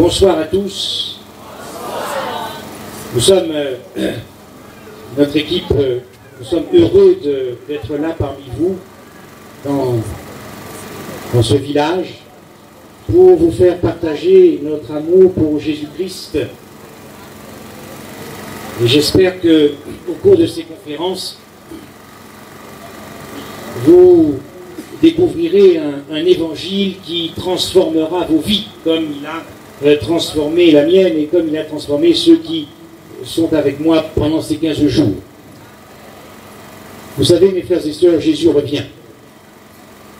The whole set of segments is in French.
Bonsoir à tous. Nous sommes, notre équipe, nous sommes heureux d'être là parmi vous, dans ce village, pour vous faire partager notre amour pour Jésus-Christ. Et j'espère que, au cours de ces conférences, vous découvrirez un évangile qui transformera vos vies, comme il a transformé la mienne et comme il a transformé ceux qui sont avec moi pendant ces 15 jours. Vous savez, mes frères et sœurs, Jésus revient.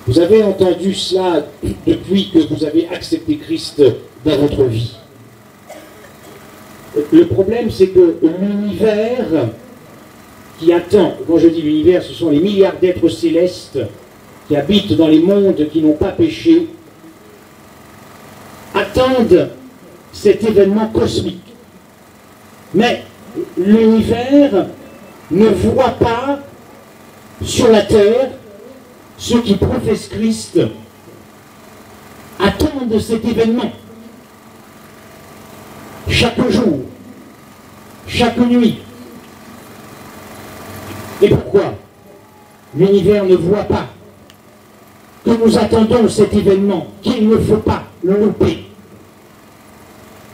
Vous avez entendu cela depuis que vous avez accepté Christ dans votre vie. Le problème, c'est que l'univers qui attend, quand je dis l'univers, ce sont les milliards d'êtres célestes qui habitent dans les mondes qui n'ont pas péché, attendent cet événement cosmique. Mais l'univers ne voit pas sur la terre ceux qui professent Christ attendent cet événement. Chaque jour, chaque nuit. Et pourquoi l'univers ne voit pas que nous attendons cet événement, qu'il ne faut pas le louper?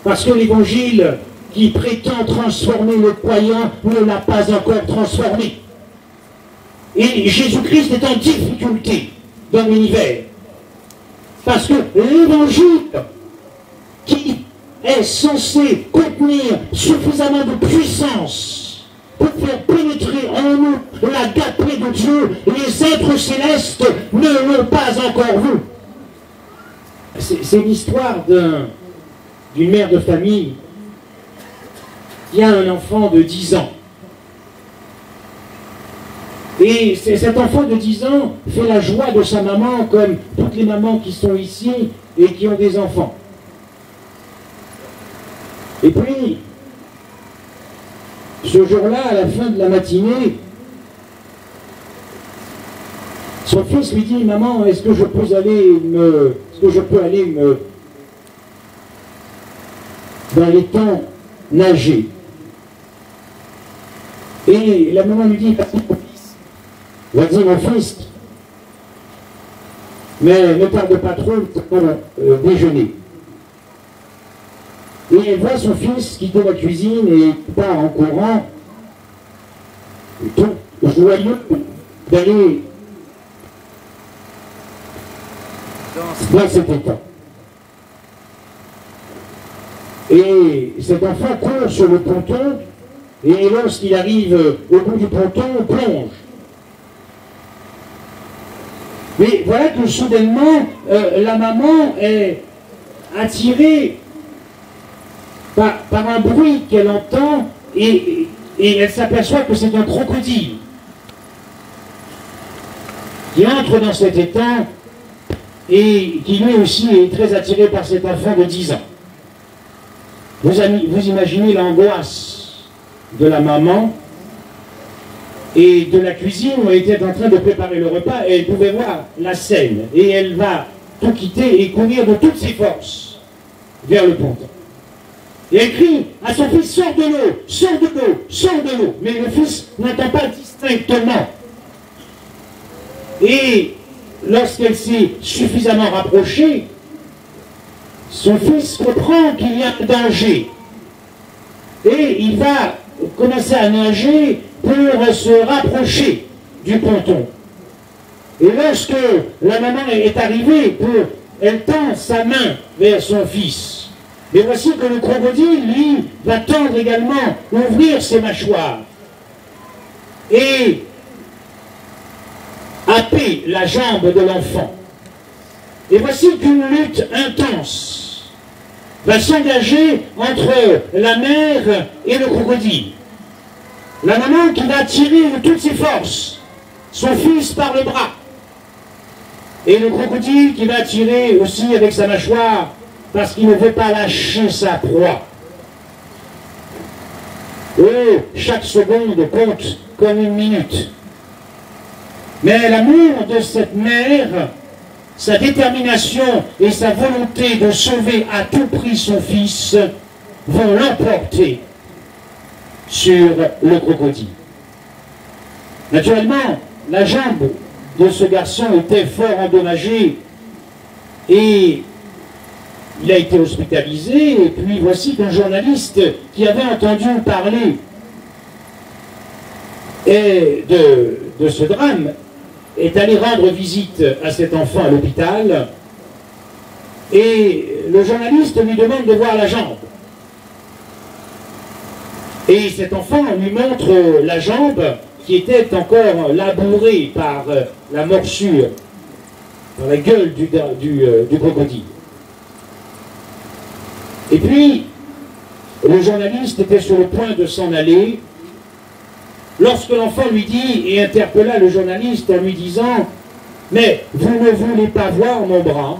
Parce que l'évangile qui prétend transformer le croyant ne l'a pas encore transformé. Et Jésus-Christ est en difficulté dans l'univers. Parce que l'évangile qui est censé contenir suffisamment de puissance pour faire pénétrer en nous l'agapé de Dieu, les êtres célestes ne l'ont pas encore vu. C'est l'histoire d'une mère de famille qui a un enfant de 10 ans. Et cet enfant de 10 ans fait la joie de sa maman, comme toutes les mamans qui sont ici et qui ont des enfants. Et puis, ce jour-là, à la fin de la matinée, son fils lui dit: maman, est-ce que je peux aller dans les temps nager? Et la maman lui dit: vas-y mon fils, mais ne tarde pas trop pour déjeuner. Et elle voit son fils quitter la cuisine et part en courant, tout joyeux d'aller dans cet état. Et cet enfant court sur le ponton, et lorsqu'il arrive au bout du ponton, plonge. Mais voilà que soudainement, la maman est attirée par un bruit qu'elle entend, et elle s'aperçoit que c'est un crocodile qui entre dans cet état et qui lui aussi est très attiré par cet enfant de 10 ans. Vous imaginez l'angoisse de la maman et de la cuisine où elle était en train de préparer le repas, et elle pouvait voir la scène, et elle va tout quitter et courir de toutes ses forces vers le ponton. Et elle crie à son fils: sors de l'eau, sors de l'eau, sors de l'eau. Mais le fils n'entend pas distinctement. Et lorsqu'elle s'est suffisamment rapprochée, son fils comprend qu'il y a un danger. Et il va commencer à nager pour se rapprocher du ponton. Et lorsque la maman est arrivée, elle tend sa main vers son fils. Mais voici que le crocodile, lui, va tendre également, ouvrir ses mâchoires et happer la jambe de l'enfant. Et voici qu'une lutte intense va s'engager entre la mère et le crocodile. La maman qui va tirer de toutes ses forces son fils par le bras. Et le crocodile qui va tirer aussi avec sa mâchoire parce qu'il ne veut pas lâcher sa proie. Et chaque seconde compte comme une minute. Mais l'amour de cette mère sa détermination et sa volonté de sauver à tout prix son fils vont l'emporter sur le crocodile. Naturellement, la jambe de ce garçon était fort endommagée et il a été hospitalisé. Et puis voici qu'un journaliste qui avait entendu parler de ce drame est allé rendre visite à cet enfant à l'hôpital et le journaliste lui demande de voir la jambe. Et cet enfant lui montre la jambe qui était encore labourée par la morsure, par la gueule du crocodile. Et puis, le journaliste était sur le point de s'en aller, lorsque l'enfant lui dit, et interpella le journaliste en lui disant « Mais vous ne voulez pas voir mon bras ?»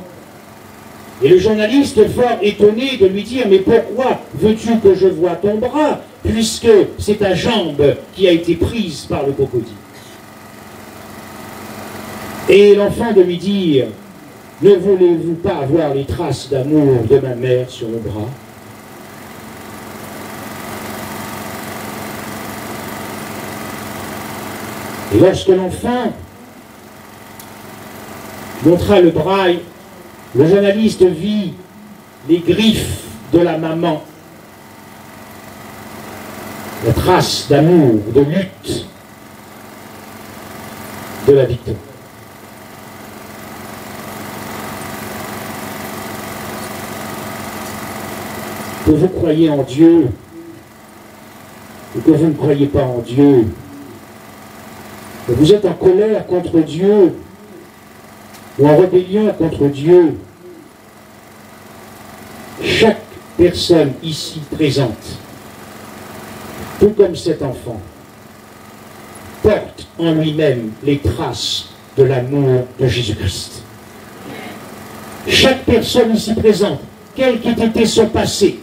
Et le journaliste, fort étonné de lui dire « Mais pourquoi veux-tu que je voie ton bras, puisque c'est ta jambe qui a été prise par le crocodile ?» Et l'enfant de lui dire « Ne voulez-vous pas avoir les traces d'amour de ma mère sur le bras ?» Et lorsque l'enfant montra le bras, le journaliste vit les griffes de la maman, la trace d'amour, de lutte de la victoire. Que vous croyez en Dieu ou que vous ne croyez pas en Dieu, que vous êtes en colère contre Dieu ou en rébellion contre Dieu, chaque personne ici présente, tout comme cet enfant, porte en lui-même les traces de l'amour de Jésus-Christ. Chaque personne ici présente, quel qu'ait été son passé,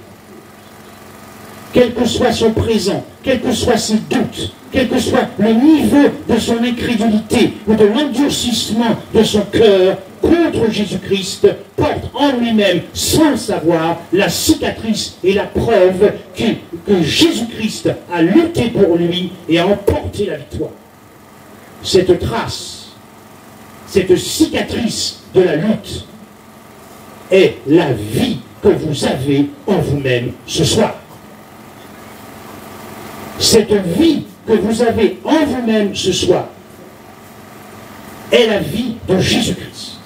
quel que soit son présent, quels que soient ses doutes, quel que soit le niveau de son incrédulité ou de l'endurcissement de son cœur contre Jésus-Christ, porte en lui-même, sans le savoir, la cicatrice et la preuve que Jésus-Christ a lutté pour lui et a emporté la victoire. Cette trace, cette cicatrice de la lutte est la vie que vous avez en vous-même ce soir. Cette vie que vous avez en vous-même ce soir est la vie de Jésus-Christ.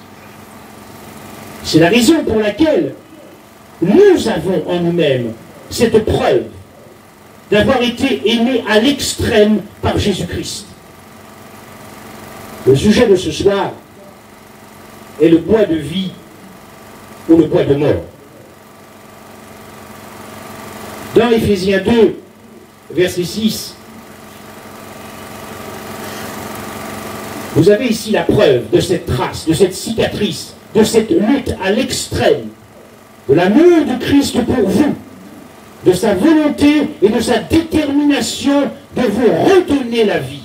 C'est la raison pour laquelle nous avons en nous-mêmes cette preuve d'avoir été aimés à l'extrême par Jésus-Christ. Le sujet de ce soir est le bois de vie ou le bois de mort. Dans Éphésiens 2, verset 6, vous avez ici la preuve de cette trace, de cette cicatrice, de cette lutte à l'extrême, de l'amour de Christ pour vous, de sa volonté et de sa détermination de vous redonner la vie,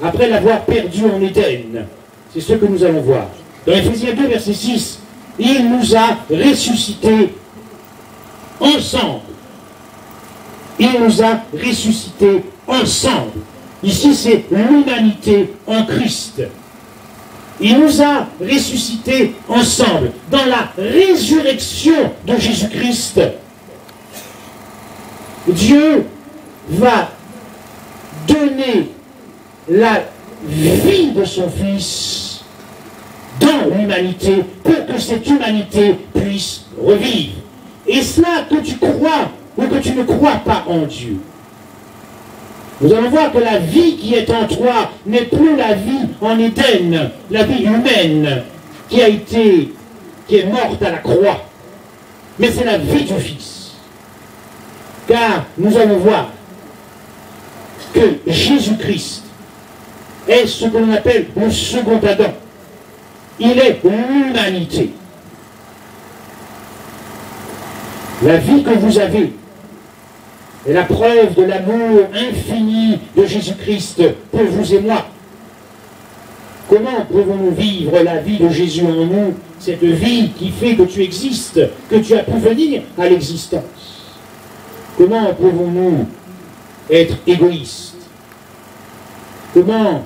après l'avoir perdue en Éden. C'est ce que nous allons voir. Dans Éphésiens 2, verset 6, il nous a ressuscités ensemble. Il nous a ressuscités ensemble. Ici, c'est l'humanité en Christ. Il nous a ressuscités ensemble. Dans la résurrection de Jésus-Christ, Dieu va donner la vie de son Fils dans l'humanité pour que cette humanité puisse revivre. Et cela, que tu crois ou que tu ne crois pas en Dieu. Nous allons voir que la vie qui est en toi n'est plus la vie en Éden, la vie humaine qui est morte à la croix. Mais c'est la vie du Fils. Car nous allons voir que Jésus-Christ est ce que l'on appelle le second Adam. Il est l'humanité. La vie que vous avez est la preuve de l'amour infini de Jésus-Christ pour vous et moi. Comment pouvons-nous vivre la vie de Jésus en nous, cette vie qui fait que tu existes, que tu as pu venir à l'existence? Comment pouvons-nous être égoïstes? Comment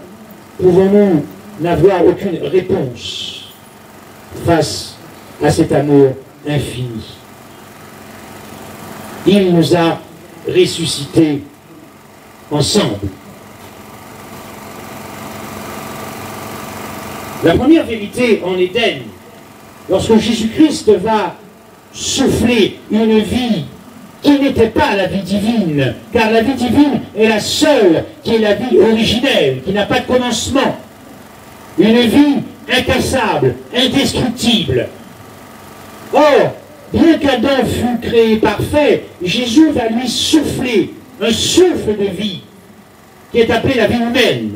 pouvons-nous n'avoir aucune réponse face à cet amour infini? Il nous a ressuscités ensemble. La première vérité en Éden, lorsque Jésus-Christ va souffler une vie qui n'était pas la vie divine, car la vie divine est la seule qui est la vie originelle, qui n'a pas de commencement. Une vie incassable, indestructible. Or, bien qu'Adam fût créé parfait, Jésus va lui souffler un souffle de vie qui est appelé la vie humaine.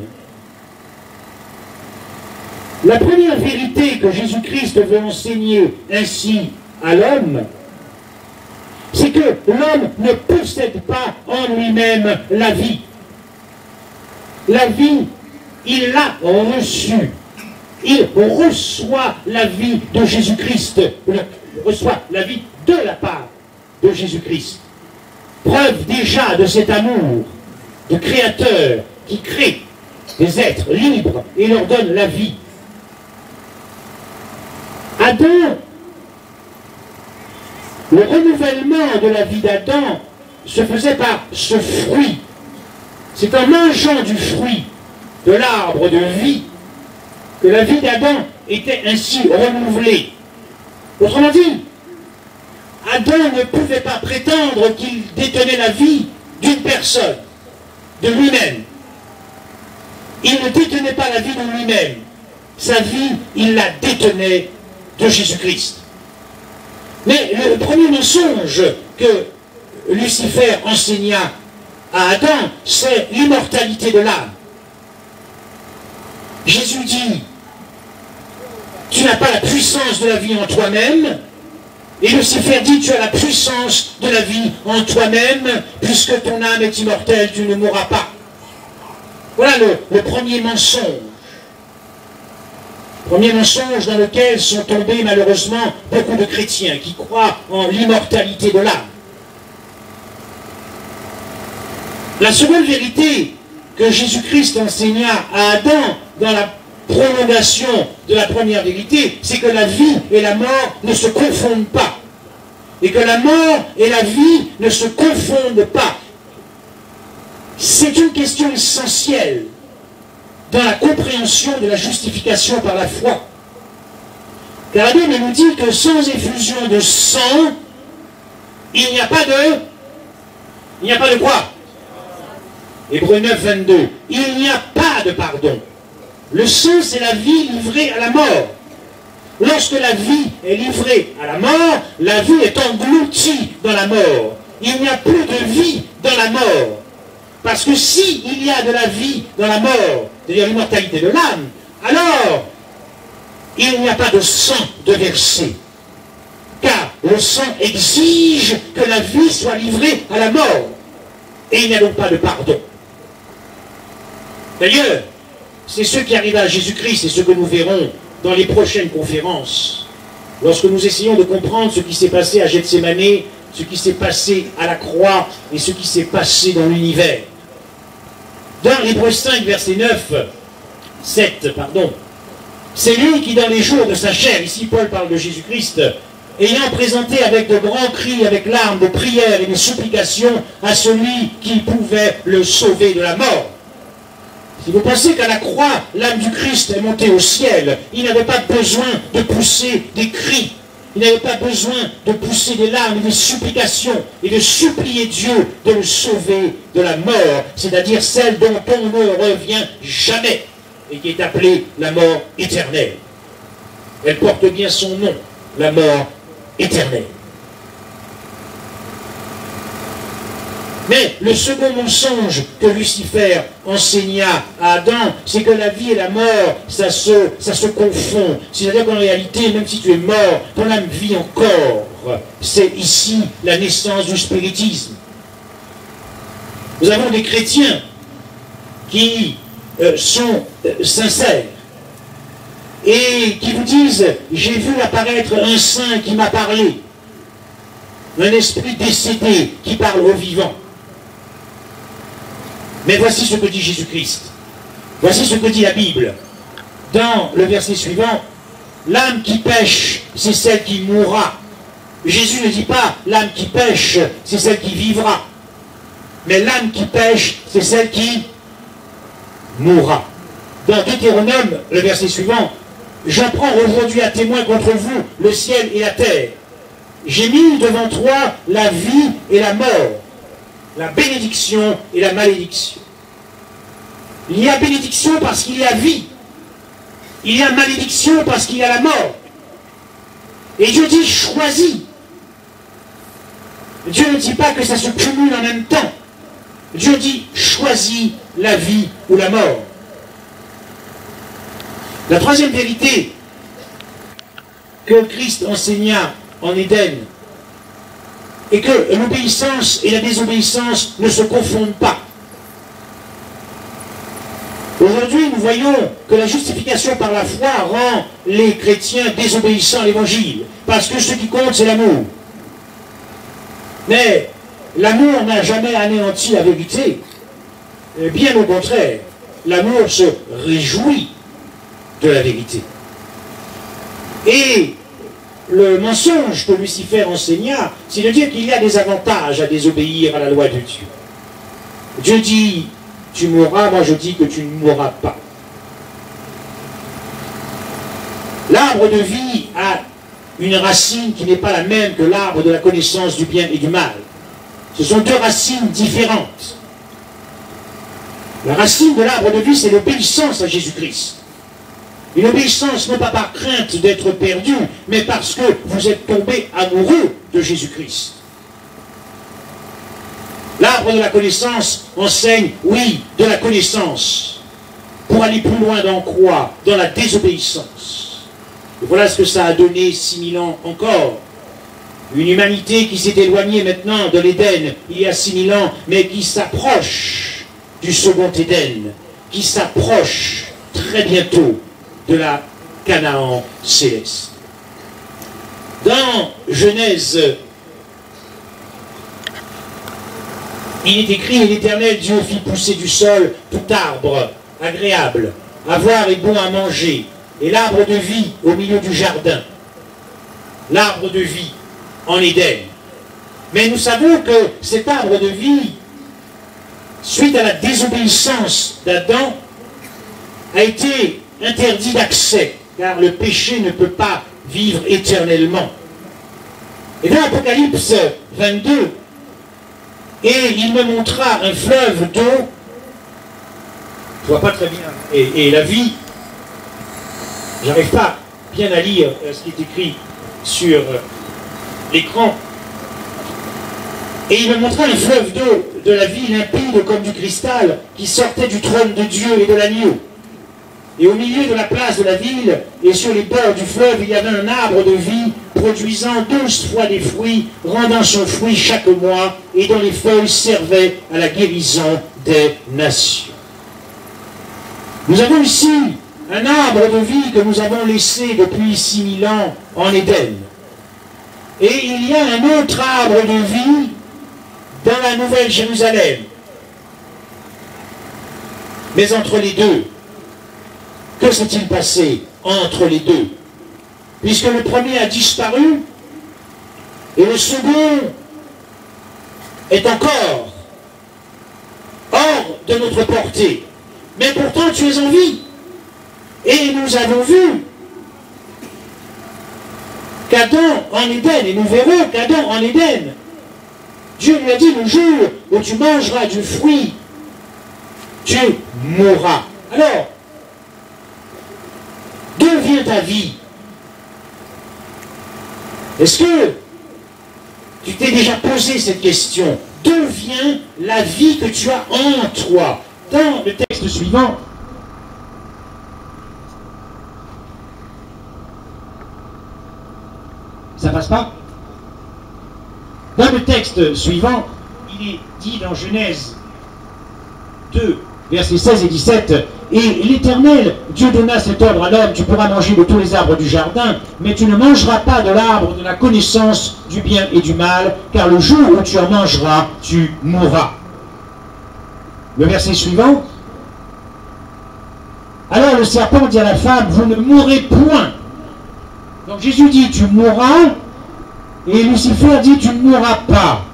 La première vérité que Jésus-Christ veut enseigner ainsi à l'homme, c'est que l'homme ne possède pas en lui-même la vie. La vie, il l'a reçue. Il reçoit la vie de Jésus-Christ. Il reçoit la vie de la part de Jésus-Christ. Preuve déjà de cet amour de créateur qui crée des êtres libres et leur donne la vie. Adam, le renouvellement de la vie d'Adam se faisait par ce fruit. C'est en mangeant du fruit de l'arbre de vie que la vie d'Adam était ainsi renouvelée. Autrement dit, Adam ne pouvait pas prétendre qu'il détenait la vie d'une personne, de lui-même. Il ne détenait pas la vie de lui-même. Sa vie, il la détenait de Jésus-Christ. Mais le premier mensonge que Lucifer enseigna à Adam, c'est l'immortalité de l'âme. Jésus dit, tu n'as pas la puissance de la vie en toi-même, et Lucifer dit, tu as la puissance de la vie en toi-même, puisque ton âme est immortelle, tu ne mourras pas. Voilà le premier mensonge. Premier mensonge dans lequel sont tombés malheureusement beaucoup de chrétiens qui croient en l'immortalité de l'âme. La seconde vérité que Jésus-Christ enseigna à Adam dans la prolongation de la première vérité, c'est que la vie et la mort ne se confondent pas. Et que la mort et la vie ne se confondent pas. C'est une question essentielle dans la compréhension de la justification par la foi. Car la Bible nous dit que sans effusion de sang, il n'y a pas de... Il n'y a pas de quoi? Hébreux 9, 22. Il n'y a pas de pardon. Le sang, c'est la vie livrée à la mort. Lorsque la vie est livrée à la mort, la vie est engloutie dans la mort. Il n'y a plus de vie dans la mort. Parce que si il y a de la vie dans la mort, c'est-à-dire l'immortalité de l'âme, alors il n'y a pas de sang de verser. Car le sang exige que la vie soit livrée à la mort. Et il n'y a donc pas de pardon. D'ailleurs, c'est ce qui arriva à Jésus-Christ et ce que nous verrons dans les prochaines conférences. Lorsque nous essayons de comprendre ce qui s'est passé à Gethsémani, ce qui s'est passé à la croix et ce qui s'est passé dans l'univers. Dans Hébreux 5, verset 7, c'est lui qui dans les jours de sa chair, ici Paul parle de Jésus-Christ, ayant présenté avec de grands cris, avec larmes, de prières et de supplications à celui qui pouvait le sauver de la mort. Si vous pensez qu'à la croix, l'âme du Christ est montée au ciel, il n'avait pas besoin de pousser des cris, il n'avait pas besoin de pousser des larmes et des supplications et de supplier Dieu de le sauver de la mort, c'est-à-dire celle dont on ne revient jamais et qui est appelée la mort éternelle. Elle porte bien son nom, la mort éternelle. Mais le second mensonge que Lucifer enseigna à Adam, c'est que la vie et la mort, ça se confond. C'est-à-dire qu'en réalité, même si tu es mort, ton âme vit encore. C'est ici la naissance du spiritisme. Nous avons des chrétiens qui sont sincères et qui vous disent « J'ai vu apparaître un saint qui m'a parlé », un esprit décédé qui parle aux vivants. Mais voici ce que dit Jésus-Christ. Voici ce que dit la Bible. Dans le verset suivant, l'âme qui pêche, c'est celle qui mourra. Jésus ne dit pas l'âme qui pêche, c'est celle qui vivra. Mais l'âme qui pêche, c'est celle qui mourra. Dans Deutéronome, le verset suivant, j'en prends aujourd'hui à témoin contre vous le ciel et la terre. J'ai mis devant toi la vie et la mort, la bénédiction et la malédiction. Il y a bénédiction parce qu'il y a vie. Il y a malédiction parce qu'il y a la mort. Et Dieu dit choisis. Dieu ne dit pas que ça se cumule en même temps. Dieu dit choisis la vie ou la mort. La troisième vérité que Christ enseigna en Éden est que l'obéissance et la désobéissance ne se confondent pas. Aujourd'hui, nous voyons que la justification par la foi rend les chrétiens désobéissants à l'évangile, parce que ce qui compte, c'est l'amour. Mais l'amour n'a jamais anéanti la vérité. Bien au contraire, l'amour se réjouit de la vérité. Et le mensonge que Lucifer enseigna, c'est de dire qu'il y a des avantages à désobéir à la loi de Dieu. Dieu dit, tu mourras, moi je dis que tu ne mourras pas. L'arbre de vie a une racine qui n'est pas la même que l'arbre de la connaissance du bien et du mal. Ce sont deux racines différentes. La racine de l'arbre de vie, c'est l'obéissance à Jésus-Christ. Une obéissance non pas par crainte d'être perdu, mais parce que vous êtes tombé amoureux de Jésus-Christ. L'arbre de la connaissance enseigne, oui, de la connaissance, pour aller plus loin d'en croire, dans la désobéissance. Et voilà ce que ça a donné 6000 ans encore. Une humanité qui s'est éloignée maintenant de l'Éden il y a 6000 ans, mais qui s'approche du second Éden, qui s'approche très bientôt de la Canaan céleste. Dans Genèse, il est écrit, et l'Éternel Dieu fit pousser du sol tout arbre agréable, à voir et bon à manger, et l'arbre de vie au milieu du jardin. L'arbre de vie en Éden. Mais nous savons que cet arbre de vie, suite à la désobéissance d'Adam, a été interdit d'accès, car le péché ne peut pas vivre éternellement. Et dans Apocalypse 22, et il me montra un fleuve d'eau, je vois pas très bien, et la vie, j'arrive pas bien à lire ce qui est écrit sur l'écran, et il me montra un fleuve d'eau de la vie limpide comme du cristal qui sortait du trône de Dieu et de l'agneau. Et au milieu de la place de la ville et sur les bords du fleuve, il y avait un arbre de vie produisant 12 fois des fruits, rendant son fruit chaque mois, et dont les feuilles servaient à la guérison des nations. Nous avons ici un arbre de vie que nous avons laissé depuis 6000 ans en Éden. Et il y a un autre arbre de vie dans la Nouvelle Jérusalem. Mais entre les deux, que s'est-il passé entre les deux? Puisque le premier a disparu et le second est encore hors de notre portée. Mais pourtant tu es en vie. Et nous avons vu qu'Adam en Éden, et nous verrons qu'Adam en Éden, Dieu lui a dit, le jour où tu mangeras du fruit, tu mourras. Alors, d'où vient ta vie? Est-ce que tu t'es déjà posé cette question? D'où vient la vie que tu as en toi? Dans le texte suivant, ça passe pas? Dans le texte suivant, il est dit dans Genèse 2, versets 16 et 17, Et l'Éternel, Dieu donna cet ordre à l'homme, tu pourras manger de tous les arbres du jardin, mais tu ne mangeras pas de l'arbre de la connaissance du bien et du mal, car le jour où tu en mangeras, tu mourras. Le verset suivant. Alors le serpent dit à la femme, vous ne mourrez point. Donc Jésus dit, tu mourras, et Lucifer dit, tu ne mourras pas.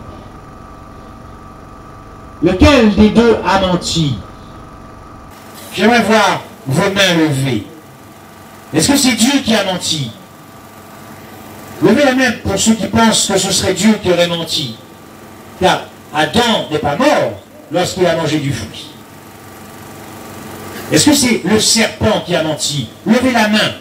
Lequel des deux a menti? J'aimerais voir vos mains levées. Est-ce que c'est Dieu qui a menti? Levez la main pour ceux qui pensent que ce serait Dieu qui aurait menti. Car Adam n'est pas mort lorsqu'il a mangé du fruit. Est-ce que c'est le serpent qui a menti? Levez la main.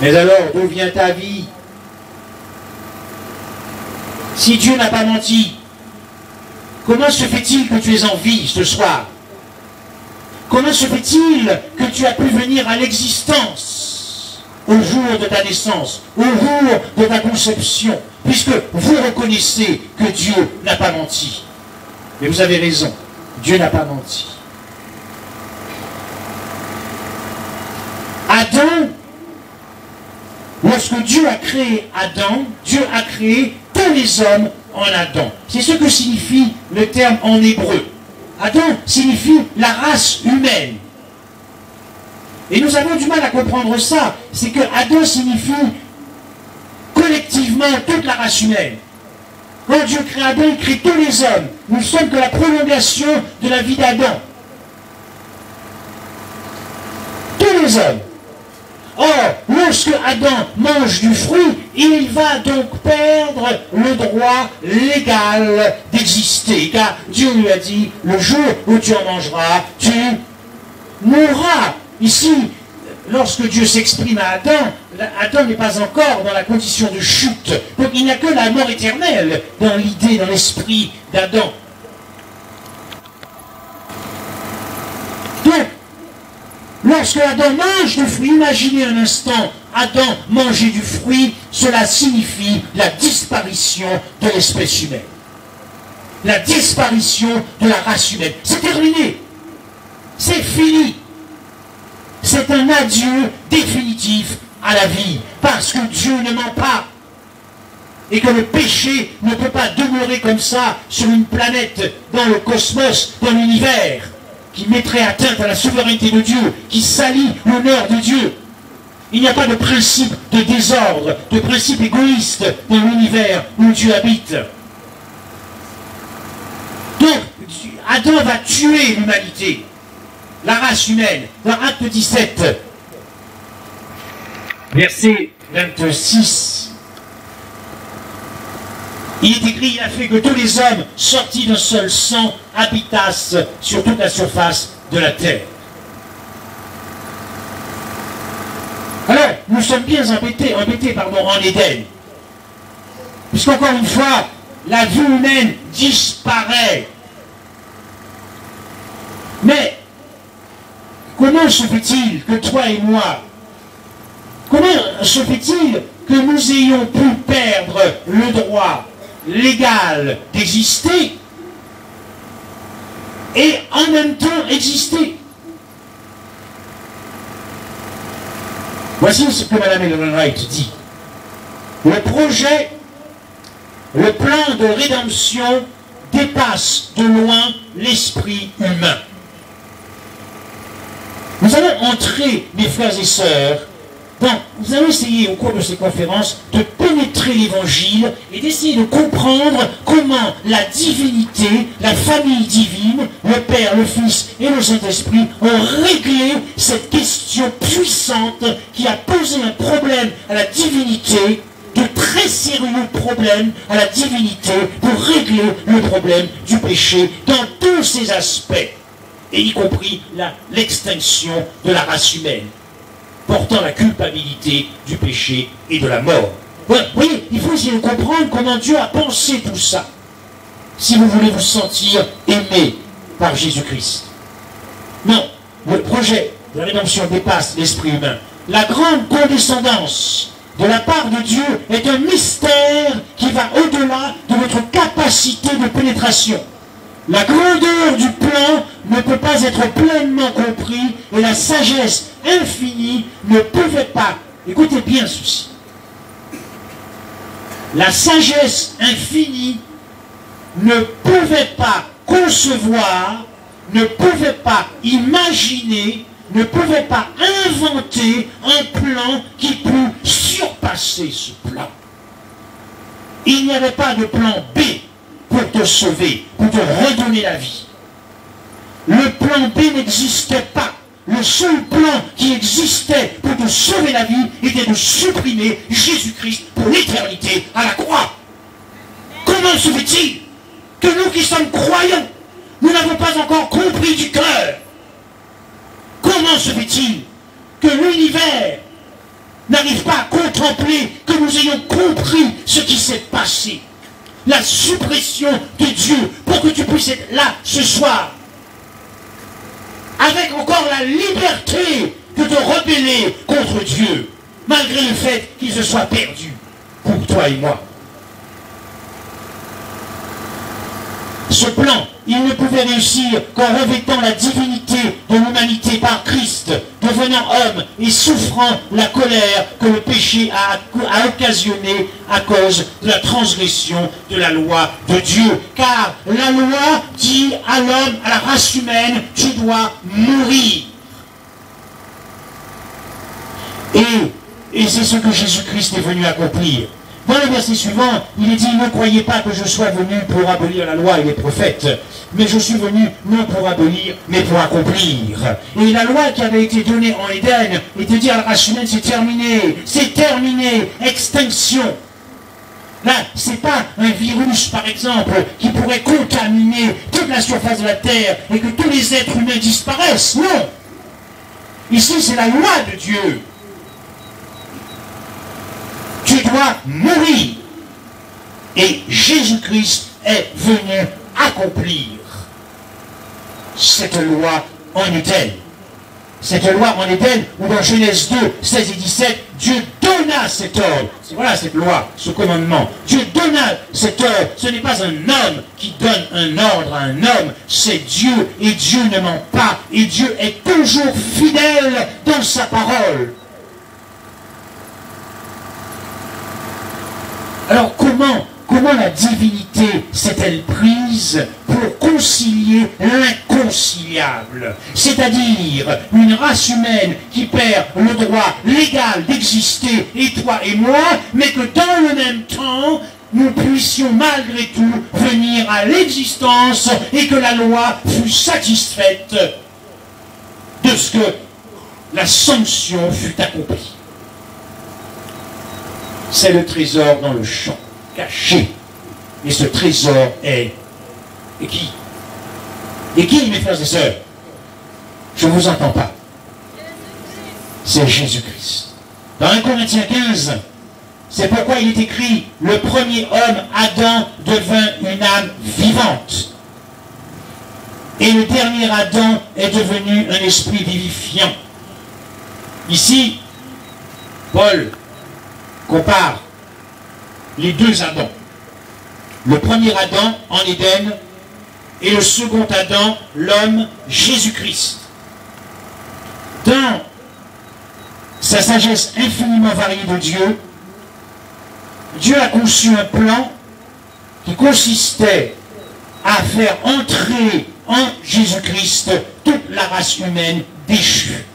Mais alors, d'où vient ta vie? Si Dieu n'a pas menti, comment se fait-il que tu es en vie ce soir? Comment se fait-il que tu as pu venir à l'existence au jour de ta naissance, au jour de ta conception, puisque vous reconnaissez que Dieu n'a pas menti? Mais vous avez raison, Dieu n'a pas menti. Adam, lorsque Dieu a créé Adam, Dieu a créé tous les hommes en Adam. C'est ce que signifie le terme en hébreu. Adam signifie la race humaine. Et nous avons du mal à comprendre ça. C'est que Adam signifie collectivement toute la race humaine. Quand Dieu crée Adam, il crée tous les hommes. Nous ne sommes que la prolongation de la vie d'Adam. Tous les hommes. Or, lorsque Adam mange du fruit, il va donc perdre le droit légal d'exister. Car Dieu lui a dit, le jour où tu en mangeras, tu mourras. Ici, lorsque Dieu s'exprime à Adam, Adam n'est pas encore dans la condition de chute. Donc il n'y a que la mort éternelle dans l'idée, dans l'esprit d'Adam. Donc, lorsque Adam mange du fruit, imaginez un instant, Adam manger du fruit, cela signifie la disparition de l'espèce humaine. La disparition de la race humaine. C'est terminé. C'est fini. C'est un adieu définitif à la vie. Parce que Dieu ne ment pas. Et que le péché ne peut pas demeurer comme ça sur une planète, dans le cosmos, dans l'univers, qui mettrait atteinte à la souveraineté de Dieu, qui salit l'honneur de Dieu. Il n'y a pas de principe de désordre, de principe égoïste dans l'univers où Dieu habite. Donc, Adam va tuer l'humanité, la race humaine, dans Acte 17, verset 26. Il est écrit, il a fait que tous les hommes sortis d'un seul sang habitassent sur toute la surface de la terre. Alors, nous sommes bien embêtés en Éden. Puisqu'encore une fois, la vie humaine disparaît. Mais, comment se fait-il que toi et moi, comment se fait-il que nous ayons pu perdre le droit légal d'exister et en même temps exister? Voici ce que Mme Ellen White dit. Le projet, le plan de rédemption dépasse de loin l'esprit humain. Nous allons entrer, mes frères et sœurs, nous allons essayer au cours de ces conférences de pénétrer l'Évangile et d'essayer de comprendre comment la divinité, la famille divine, le Père, le Fils et le Saint-Esprit ont réglé cette question puissante qui a posé un problème à la divinité, de très sérieux problèmes à la divinité pour régler le problème du péché dans tous ses aspects, et y compris l'extinction de la race humaine, portant la culpabilité du péché et de la mort. Vous voyez, il faut essayer de comprendre comment Dieu a pensé tout ça, si vous voulez vous sentir aimé par Jésus-Christ. Non, le projet de la rédemption dépasse l'esprit humain. La grande condescendance de la part de Dieu est un mystère qui va au-delà de notre capacité de pénétration. La grandeur du plan ne peut pas être pleinement compris et la sagesse infinie ne pouvait pas, écoutez bien ceci, la sagesse infinie ne pouvait pas concevoir, ne pouvait pas imaginer, ne pouvait pas inventer un plan qui pût surpasser ce plan. Il n'y avait pas de plan B pour te sauver, pour te redonner la vie. Le plan B n'existait pas. Le seul plan qui existait pour te sauver la vie était de supprimer Jésus-Christ pour l'éternité à la croix. Comment se fait-il que nous qui sommes croyants, nous n'avons pas encore compris du cœur? Comment se fait-il que l'univers n'arrive pas à contempler que nous ayons compris ce qui s'est passé? La suppression de Dieu pour que tu puisses être là ce soir avec encore la liberté de te rebeller contre Dieu malgré le fait qu'il se soit perdu pour toi et moi. Ce plan, il ne pouvait réussir qu'en revêtant la divinité de l'humanité par Christ, devenant homme et souffrant la colère que le péché a occasionné à cause de la transgression de la loi de Dieu. Car la loi dit à l'homme, à la race humaine, tu dois mourir. Et c'est ce que Jésus-Christ est venu accomplir. Dans le verset suivant, il est dit, ne croyez pas que je sois venu pour abolir la loi et les prophètes, mais je suis venu non pour abolir, mais pour accomplir. Et la loi qui avait été donnée en Éden était dit à la race humaine, c'est terminé, extinction. Là, c'est pas un virus, par exemple, qui pourrait contaminer toute la surface de la terre et que tous les êtres humains disparaissent. Non. Ici, c'est la loi de Dieu. Tu dois mourir. Et Jésus-Christ est venu accomplir cette loi en Éden. Cette loi en Éden, où dans Genèse 2, 16 et 17, Dieu donna cet ordre. Voilà cette loi, ce commandement. Dieu donna cet ordre. Ce n'est pas un homme qui donne un ordre à un homme, c'est Dieu. Et Dieu ne ment pas. Et Dieu est toujours fidèle dans sa parole. Alors comment la divinité s'est-elle prise pour concilier l'inconciliable? C'est-à-dire une race humaine qui perd le droit légal d'exister, et toi et moi, mais que dans le même temps, nous puissions malgré tout venir à l'existence et que la loi fût satisfaite de ce que la sanction fut accomplie. C'est le trésor dans le champ, caché. Et ce trésor est... Et qui? Et qui, mes frères et sœurs? Je ne vous entends pas. C'est Jésus-Christ. Dans 1 Corinthiens 15, c'est pourquoi il est écrit, le premier homme, Adam, devint une âme vivante. Et le dernier Adam est devenu un esprit vivifiant. Ici, Paul compare les deux Adams. Le premier Adam en Éden et le second Adam, l'homme Jésus-Christ. Dans sa sagesse infiniment variée de Dieu, Dieu a conçu un plan qui consistait à faire entrer en Jésus-Christ toute la race humaine déchue.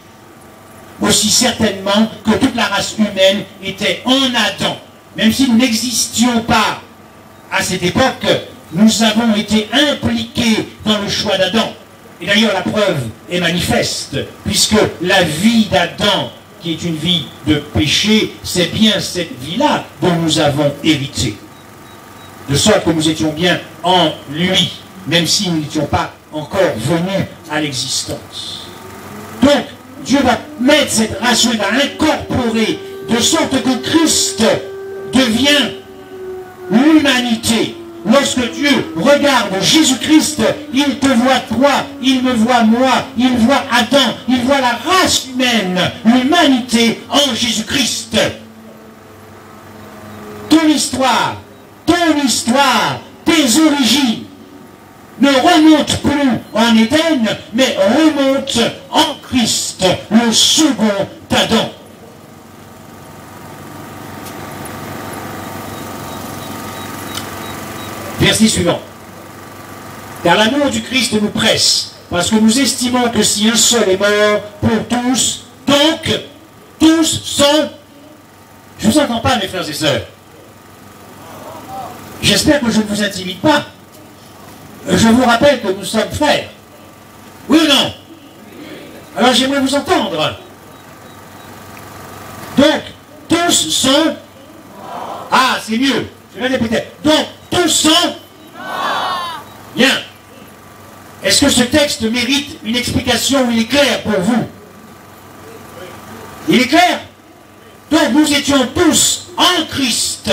Aussi certainement que toute la race humaine était en Adam. Même si nous n'existions pas à cette époque, nous avons été impliqués dans le choix d'Adam. Et d'ailleurs, la preuve est manifeste, puisque la vie d'Adam, qui est une vie de péché, c'est bien cette vie-là dont nous avons hérité. De sorte que nous étions bien en lui, même si nous n'étions pas encore venus à l'existence. Donc, Dieu va mettre cette race humaine, va l'incorporer, de sorte que Christ devient l'humanité. Lorsque Dieu regarde Jésus-Christ, il te voit toi, il me voit moi, il voit Adam, il voit la race humaine, l'humanité en Jésus-Christ. ton histoire des origines ne remonte plus en Éden, mais remonte en Christ, le second Adam. Verset suivant. Car l'amour du Christ nous presse, parce que nous estimons que si un seul est mort pour tous, donc tous sont... Je ne vous entends pas, mes frères et sœurs. J'espère que je ne vous intimide pas. Je vous rappelle que nous sommes frères. Oui ou non? Alors j'aimerais vous entendre. Donc, tous sont... Ah, c'est mieux. Je vais répéter. Donc, tous sont... Bien. Est-ce que ce texte mérite une explication où il est clair pour vous? Il est clair? Donc nous étions tous en Christ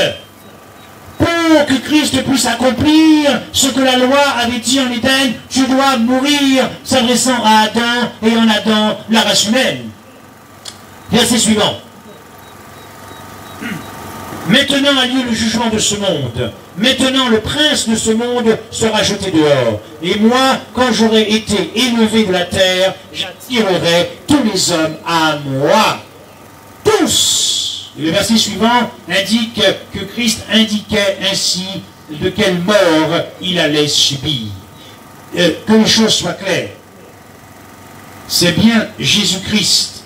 pour que Christ puisse accomplir ce que la loi avait dit en Éden, tu dois mourir, s'adressant à Adam et en Adam la race humaine. Verset suivant. Maintenant a lieu le jugement de ce monde. Maintenant le prince de ce monde sera jeté dehors. Et moi, quand j'aurai été élevé de la terre, j'attirerai tous les hommes à moi. Tous. Et le verset suivant indique que Christ indiquait ainsi de quelle mort il allait subir. Que les choses soient claires. C'est bien Jésus-Christ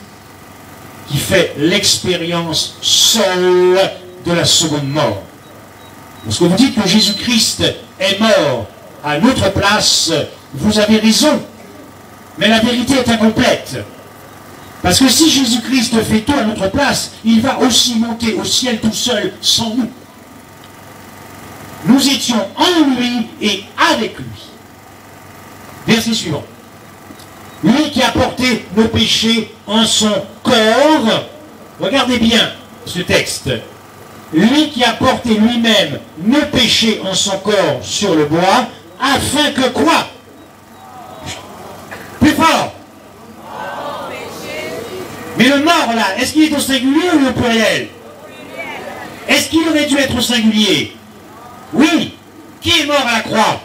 qui fait l'expérience seule de la seconde mort. Lorsque vous dites que Jésus-Christ est mort à notre place, vous avez raison. Mais la vérité est incomplète. Parce que si Jésus-Christ fait tout à notre place, il va aussi monter au ciel tout seul, sans nous. Nous étions en lui et avec lui. Verset suivant. Lui qui a porté nos péchés en son corps, regardez bien ce texte. Lui qui a porté lui-même nos péchés en son corps sur le bois, afin que quoi? Plus fort. Mais le mort là, est-ce qu'il est au singulier ou au pluriel? Est-ce qu'il aurait dû être au singulier? Oui. Qui est mort à la croix?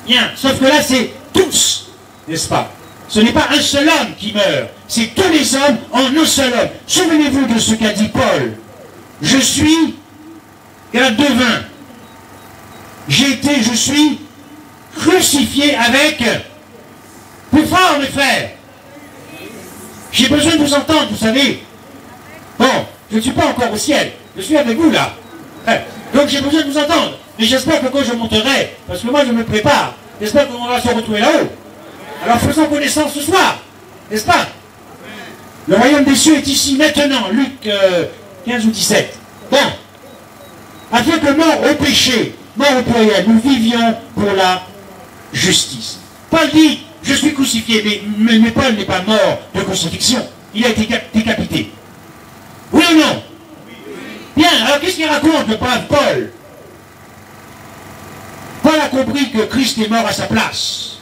Bien. Sauf que là c'est tous, n'est-ce pas? Ce n'est pas un seul homme qui meurt, c'est tous les hommes en un seul homme. Souvenez-vous de ce qu'a dit Paul. Je suis, et là devin. Je suis crucifié avec, plus fort mes frères. J'ai besoin de vous entendre, vous savez. Bon, je ne suis pas encore au ciel, je suis avec vous là. Donc j'ai besoin de vous entendre. Mais j'espère que quand je monterai, parce que moi je me prépare, j'espère qu'on va se retrouver là-haut. Alors faisons connaissance ce soir, n'est-ce pas? Le royaume des cieux est ici maintenant, Luc 15 ou 17. Bon, afin que mort au péché, mort au pluriel, nous vivions pour la justice. Paul dit, je suis crucifié, mais Paul n'est pas mort de crucifixion. Il a été décapité. Oui ou non? Bien, alors qu'est-ce qu'il raconte le brave Paul? Paul a compris que Christ est mort à sa place.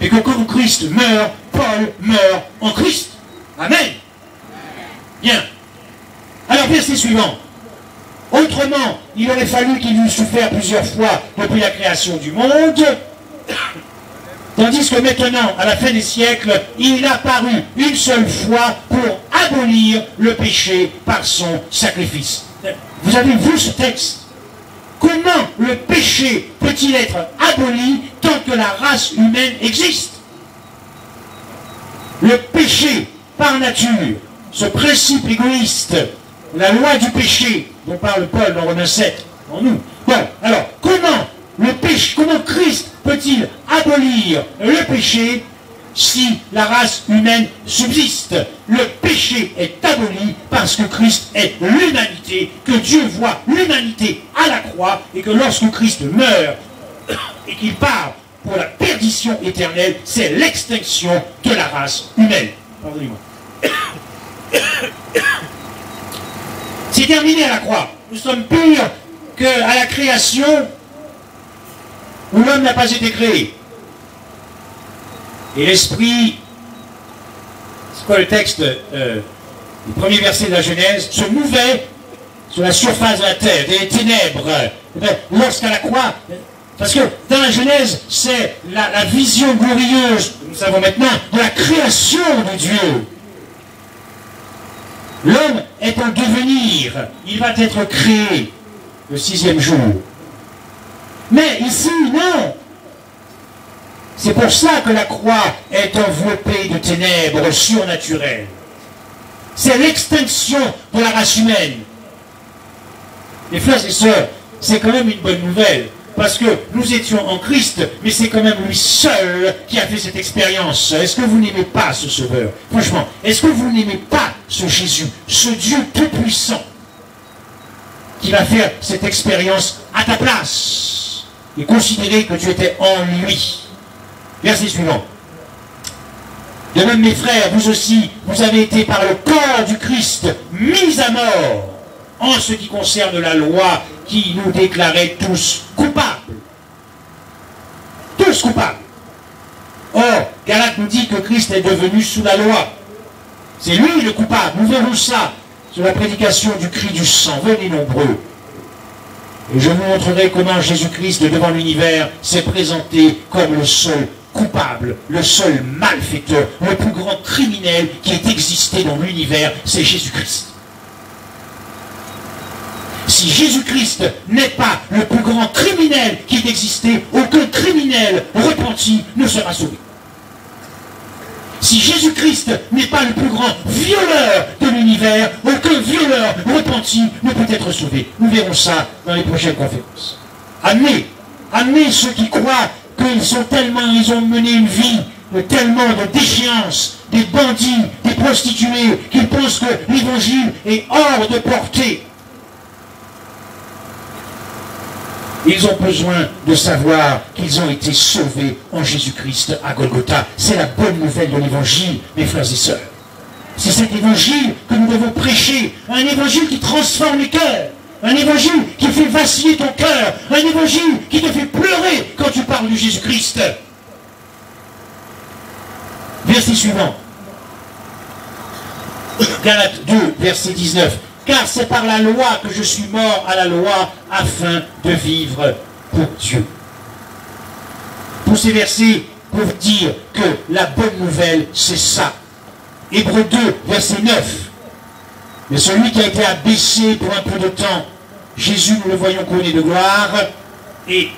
Et que quand Christ meurt, Paul meurt en Christ. Amen. Bien. Alors, verset suivant. Autrement, il aurait fallu qu'il eût souffert plusieurs fois depuis la création du monde, tandis que maintenant, à la fin des siècles, il a paru une seule fois pour abolir le péché par son sacrifice. Vous avez vu ce texte? Comment le péché peut-il être aboli tant que la race humaine existe? Le péché, par nature, ce principe égoïste, la loi du péché, dont parle Paul dans Romains 7, en nous. Bon, alors, comment Christ peut-il abolir le péché si la race humaine subsiste? Le péché est aboli parce que Christ est l'humanité, que Dieu voit l'humanité à la croix, et que lorsque Christ meurt et qu'il part pour la perdition éternelle, c'est l'extinction de la race humaine. Pardonnez-moi. C'est terminé à la croix. Nous sommes pires qu'à la création où l'homme n'a pas été créé. Et l'esprit, c'est quoi le texte, le premier verset de la Genèse, se mouvait sur la surface de la terre, des ténèbres, lorsqu'à la croix, parce que dans la Genèse, c'est la vision glorieuse, nous savons maintenant, de la création de Dieu. L'homme est en devenir, il va être créé le 6e jour. Mais ici, non. C'est pour ça que la croix est enveloppée de ténèbres surnaturelles. C'est l'extinction de la race humaine. Les frères et sœurs, c'est quand même une bonne nouvelle. Parce que nous étions en Christ, mais c'est quand même lui seul qui a fait cette expérience. Est-ce que vous n'aimez pas ce Sauveur? Franchement, est-ce que vous n'aimez pas ce Jésus, ce Dieu tout-puissant, qui va faire cette expérience à ta place et considérer que tu étais en lui? Verset suivant. De même, mes frères, vous aussi, vous avez été par le corps du Christ mis à mort en ce qui concerne la loi qui nous déclarait tous coupables. Tous coupables. Or, Galate nous dit que Christ est devenu sous la loi. C'est lui le coupable. Nous verrons ça sur la prédication du cri du sang. Venez nombreux. Et je vous montrerai comment Jésus-Christ, devant l'univers, s'est présenté comme le seul coupable, le seul malfaiteur, le plus grand criminel qui ait existé dans l'univers, c'est Jésus-Christ. Si Jésus-Christ n'est pas le plus grand criminel qui ait existé, aucun criminel repenti ne sera sauvé. Si Jésus-Christ n'est pas le plus grand violeur de l'univers, aucun violeur repenti ne peut être sauvé. Nous verrons ça dans les prochaines conférences. Amenez ceux qui croient qu'ils ont mené une vie tellement de déchéance, des bandits, des prostituées, qu'ils pensent que l'évangile est hors de portée. Ils ont besoin de savoir qu'ils ont été sauvés en Jésus-Christ à Golgotha. C'est la bonne nouvelle de l'évangile, mes frères et sœurs. C'est cet évangile que nous devons prêcher, un évangile qui transforme les cœurs, un évangile qui fait vaciller ton cœur, un évangile qui te fait pleurer quand tu parles de Jésus-Christ. Verset suivant. Galates 2, verset 19. Car c'est par la loi que je suis mort à la loi afin de vivre pour Dieu. Pour ces versets, pour dire que la bonne nouvelle, c'est ça. Hébreux 2, verset 9. Mais celui qui a été abaissé pour un peu de temps, Jésus, nous le voyons couronné de gloire, et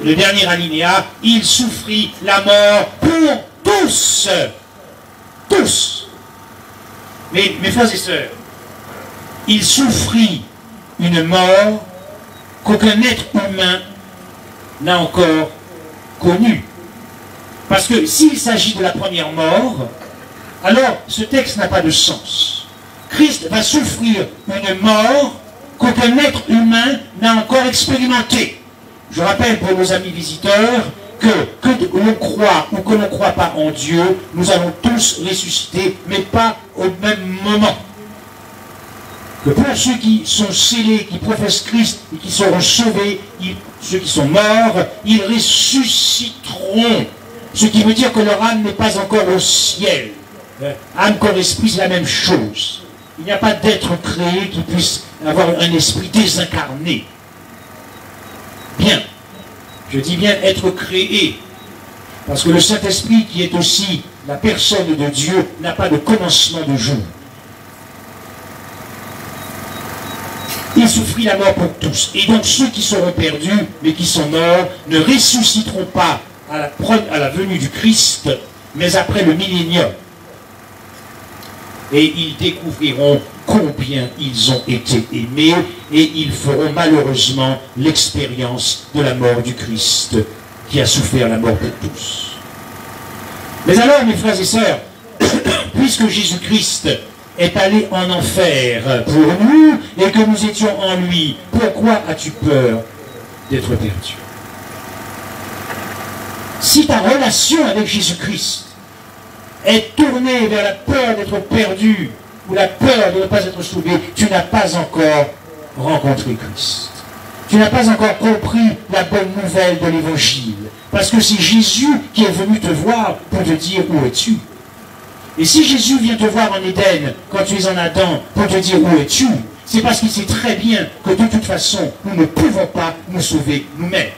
le dernier alinéa, il souffrit la mort pour tous. Tous. Mais mes frères et sœurs, il souffrit une mort qu'aucun être humain n'a encore connue. Parce que s'il s'agit de la première mort, alors ce texte n'a pas de sens. Christ va souffrir une mort qu'aucun être humain n'a encore expérimentée. Je rappelle pour nos amis visiteurs que l'on croit ou que l'on ne croit pas en Dieu, nous allons tous ressusciter, mais pas au même moment. Que pour ceux qui sont scellés, qui professent Christ et qui seront sauvés, ceux qui sont morts, ils ressusciteront. Ce qui veut dire que leur âme n'est pas encore au ciel. Âme, corps, esprit, c'est la même chose. Il n'y a pas d'être créé qui puisse avoir un esprit désincarné. Bien. Je dis bien être créé. Parce que le Saint-Esprit, qui est aussi la personne de Dieu, n'a pas de commencement de jour. Il souffrit la mort pour tous. Et donc ceux qui seront perdus, mais qui sont morts, ne ressusciteront pas à la venue du Christ, mais après le millénium. Et ils découvriront combien ils ont été aimés, et ils feront malheureusement l'expérience de la mort du Christ, qui a souffert la mort pour tous. Mais alors, mes frères et sœurs, puisque Jésus-Christ est allé en enfer pour nous, et que nous étions en lui, pourquoi as-tu peur d'être perdu? Si ta relation avec Jésus-Christ est tournée vers la peur d'être perdu, ou la peur de ne pas être sauvé, tu n'as pas encore rencontré Christ. Tu n'as pas encore compris la bonne nouvelle de l'Évangile. Parce que c'est Jésus qui est venu te voir pour te dire où es-tu. Et si Jésus vient te voir en Éden, quand tu es en Adam, pour te dire où es-tu, C'est parce qu'il sait très bien que de toute façon, nous ne pouvons pas nous sauver nous-mêmes.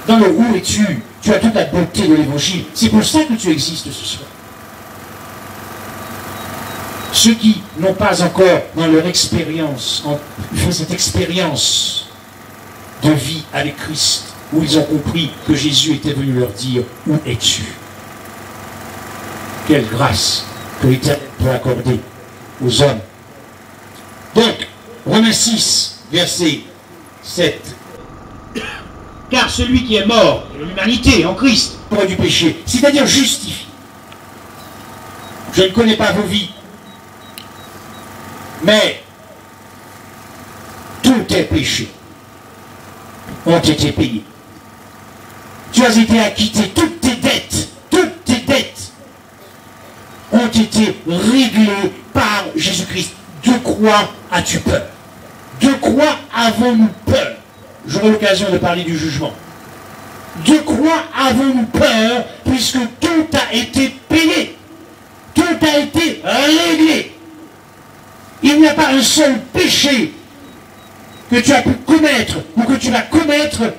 Dans le où es-tu, tu as toute la beauté de l'évangile. C'est pour ça que tu existes ce soir. Ceux qui n'ont pas encore dans leur expérience, fait cette expérience de vie avec Christ, où ils ont compris que Jésus était venu leur dire, où es-tu? Quelle grâce que l'Éternel peut accorder aux hommes. Donc, Romains 6, verset 7. Car celui qui est mort, l'humanité en Christ, pour du péché, c'est-à-dire justifié. Je ne connais pas vos vies, mais tous tes péchés ont été payés. Tu as été acquitté, toutes tes dettes ont été réglées par Jésus-Christ. De quoi as-tu peur? De quoi avons-nous peur? J'aurai l'occasion de parler du jugement. De quoi avons-nous peur puisque tout a été payé? Tout a été réglé. Il n'y a pas un seul péché que tu as pu commettre ou que tu vas commettre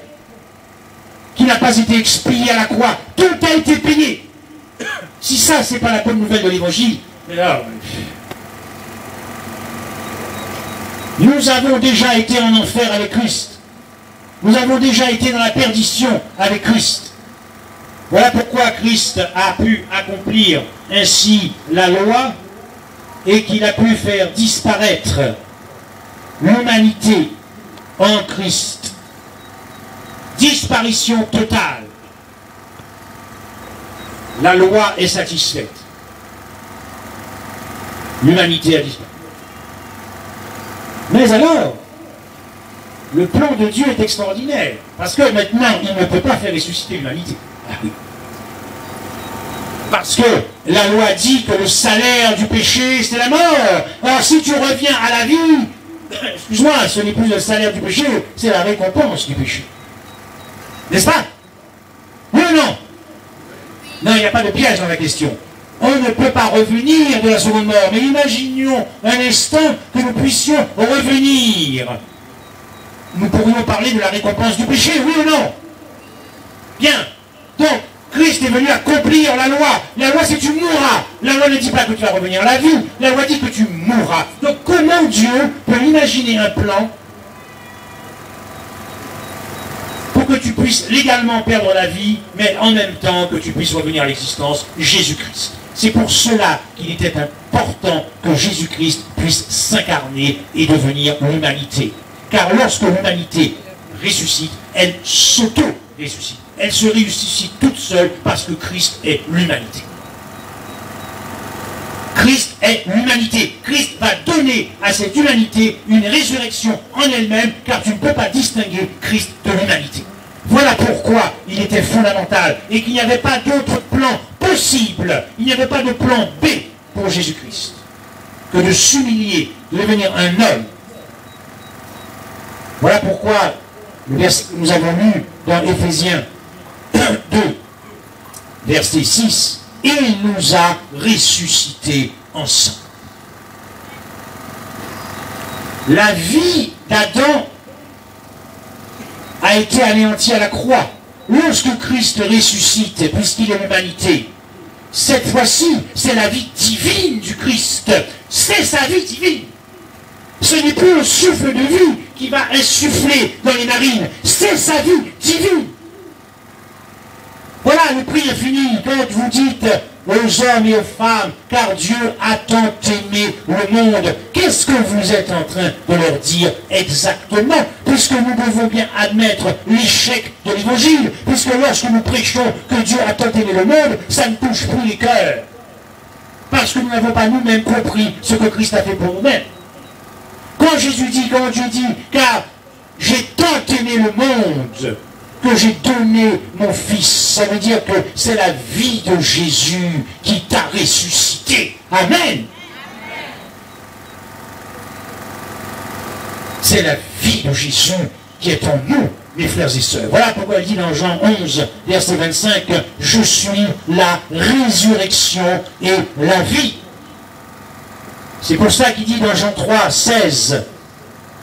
qui n'a pas été expié à la croix. Tout a été payé. Si ça, c'est pas la bonne nouvelle de l'évangile, mais là, nous avons déjà été en enfer avec Christ. Nous avons déjà été dans la perdition avec Christ. Voilà pourquoi Christ a pu accomplir ainsi la loi et qu'il a pu faire disparaître l'humanité en Christ. Disparition totale. La loi est satisfaite. L'humanité a disparu. Mais alors, le plan de Dieu est extraordinaire. Parce que maintenant, il ne peut pas faire ressusciter l'humanité. Ah oui. Parce que la loi dit que le salaire du péché, c'est la mort. Alors si tu reviens à la vie, excuse-moi, ce n'est plus le salaire du péché, c'est la récompense du péché. N'est-ce pas? Oui ou non? Non, il n'y a pas de piège dans la question. On ne peut pas revenir de la seconde mort. Mais imaginons un instant que nous puissions revenir. Nous pourrions parler de la récompense du péché, oui ou non? Bien. Donc, Christ est venu accomplir la loi. La loi, c'est tu mourras. La loi ne dit pas que tu vas revenir à la vie. La loi dit que tu mourras. Donc, comment Dieu peut imaginer un plan pour que tu puisses légalement perdre la vie, mais en même temps que tu puisses revenir à l'existence, Jésus-Christ. C'est pour cela qu'il était important que Jésus-Christ puisse s'incarner et devenir l'humanité. Car lorsque l'humanité ressuscite, elle s'auto-ressuscite. Elle se ressuscite toute seule parce que Christ est l'humanité. Christ est l'humanité. Christ va donner à cette humanité une résurrection en elle-même, car tu ne peux pas distinguer Christ de l'humanité. Voilà pourquoi il était fondamental et qu'il n'y avait pas d'autre plan possible, il n'y avait pas de plan B pour Jésus-Christ que de s'humilier, de devenir un homme. Voilà pourquoi le verset que nous avons lu dans Éphésiens 2, verset 6, il nous a ressuscités ensemble. La vie d'Adam a été anéantie à la croix. Lorsque Christ ressuscite, puisqu'il est l'humanité, cette fois-ci, c'est la vie divine du Christ. C'est sa vie divine. Ce n'est plus un souffle de vie qui va insuffler dans les narines. C'est sa vie divine. Voilà, le prix est fini. Quand vous dites aux hommes et aux femmes, car Dieu a tant aimé le monde, qu'est-ce que vous êtes en train de leur dire exactement? Puisque nous devons bien admettre l'échec de l'évangile, puisque lorsque nous prêchons que Dieu a tant aimé le monde, ça ne touche plus les cœurs. Parce que nous n'avons pas nous-mêmes compris ce que Christ a fait pour nous-mêmes. Quand Jésus dit, quand Dieu dit, car j'ai tant aimé le monde, que j'ai donné mon Fils, ça veut dire que c'est la vie de Jésus qui t'a ressuscité. Amen. C'est la vie de Jésus qui est en nous, mes frères et sœurs. Voilà pourquoi il dit dans Jean 11, verset 25, « Je suis la résurrection et la vie. » C'est pour ça qu'il dit dans Jean 3, 16,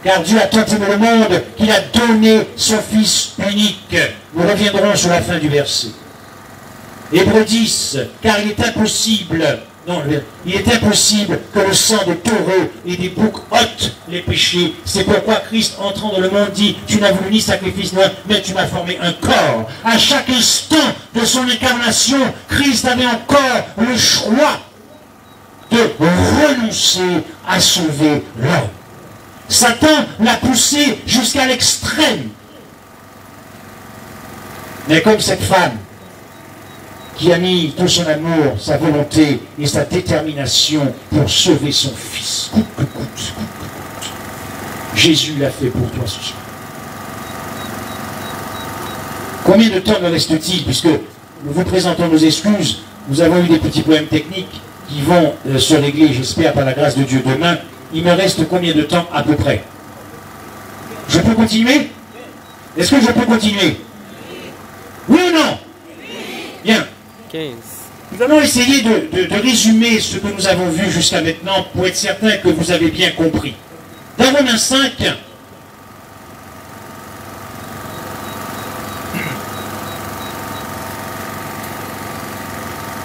car Dieu a tant aimé le monde qu'il a donné son Fils unique. Nous reviendrons sur la fin du verset. Hébreux 10, car il est impossible, non, il est impossible que le sang des taureaux et des boucs ôte les péchés. C'est pourquoi Christ, entrant dans le monde, dit, tu n'as voulu ni sacrifice, mais tu m'as formé un corps. À chaque instant de son incarnation, Christ avait encore le choix de renoncer à sauver l'homme. Satan l'a poussé jusqu'à l'extrême. Mais comme cette femme qui a mis tout son amour, sa volonté et sa détermination pour sauver son fils, coûte que coûte, Jésus l'a fait pour toi ce soir. Combien de temps me reste-t-il, puisque nous vous présentons nos excuses, nous avons eu des petits problèmes techniques qui vont se régler, j'espère, par la grâce de Dieu demain. Il me reste combien de temps à peu près? Je peux continuer? Est-ce que je peux continuer? Oui ou non? Bien. 15. Nous allons essayer de résumer ce que nous avons vu jusqu'à maintenant pour être certain que vous avez bien compris. Dans Romains 5,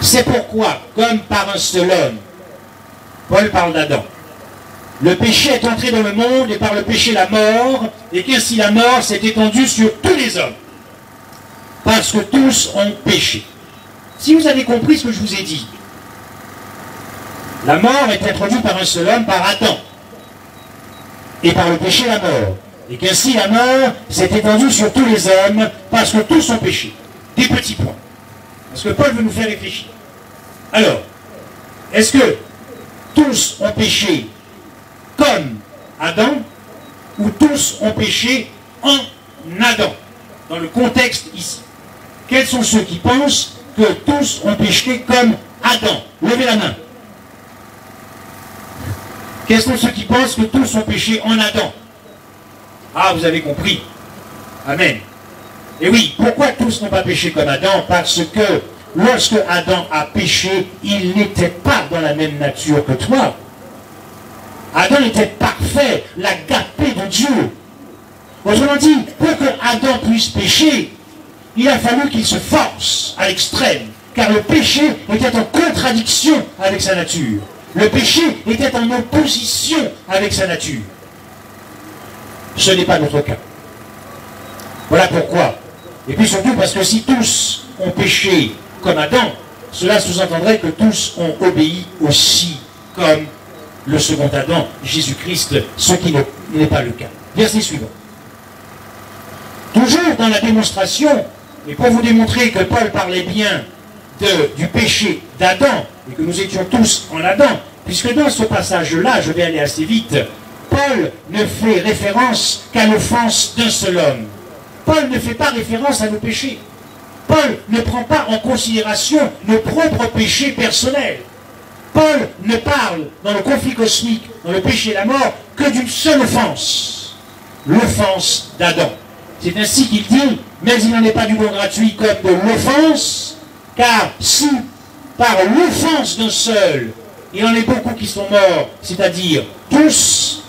c'est pourquoi, comme par un seul homme, Paul parle d'Adam, le péché est entré dans le monde et par le péché la mort, et qu'ainsi la mort s'est étendue sur tous les hommes, parce que tous ont péché. Si vous avez compris ce que je vous ai dit, la mort est introduite par un seul homme, par Adam, et par le péché la mort, et qu'ainsi la mort s'est étendue sur tous les hommes, parce que tous ont péché. Des petits points, parce que Paul veut nous faire réfléchir. Alors, est-ce que tous ont péché comme Adam, ou tous ont péché en Adam, dans le contexte ici? Quels sont ceux qui pensent que tous ont péché comme Adam? Levez la main. Quels sont ceux qui pensent que tous ont péché en Adam? Ah, vous avez compris. Amen. Et oui, pourquoi tous n'ont pas péché comme Adam? Parce que lorsque Adam a péché, il n'était pas dans la même nature que toi. Adam était parfait, l'agapé de Dieu. Autrement dit, pour que Adam puisse pécher, il a fallu qu'il se force à l'extrême, car le péché était en contradiction avec sa nature. Le péché était en opposition avec sa nature. Ce n'est pas notre cas. Voilà pourquoi. Et puis surtout parce que si tous ont péché comme Adam, cela sous-entendrait que tous ont obéi aussi comme le second Adam, Jésus-Christ, ce qui n'est pas le cas. Verset suivant. Toujours dans la démonstration, et pour vous démontrer que Paul parlait bien du péché d'Adam, et que nous étions tous en Adam, puisque dans ce passage-là, je vais aller assez vite, Paul ne fait référence qu'à l'offense d'un seul homme. Paul ne fait pas référence à nos péchés. Paul ne prend pas en considération nos propres péchés personnels. Paul ne parle dans le conflit cosmique, dans le péché et la mort, que d'une seule offense, l'offense d'Adam. C'est ainsi qu'il dit, mais il n'en est pas du bon gratuit comme de l'offense, car si par l'offense d'un seul, il en est beaucoup qui sont morts, c'est-à-dire tous,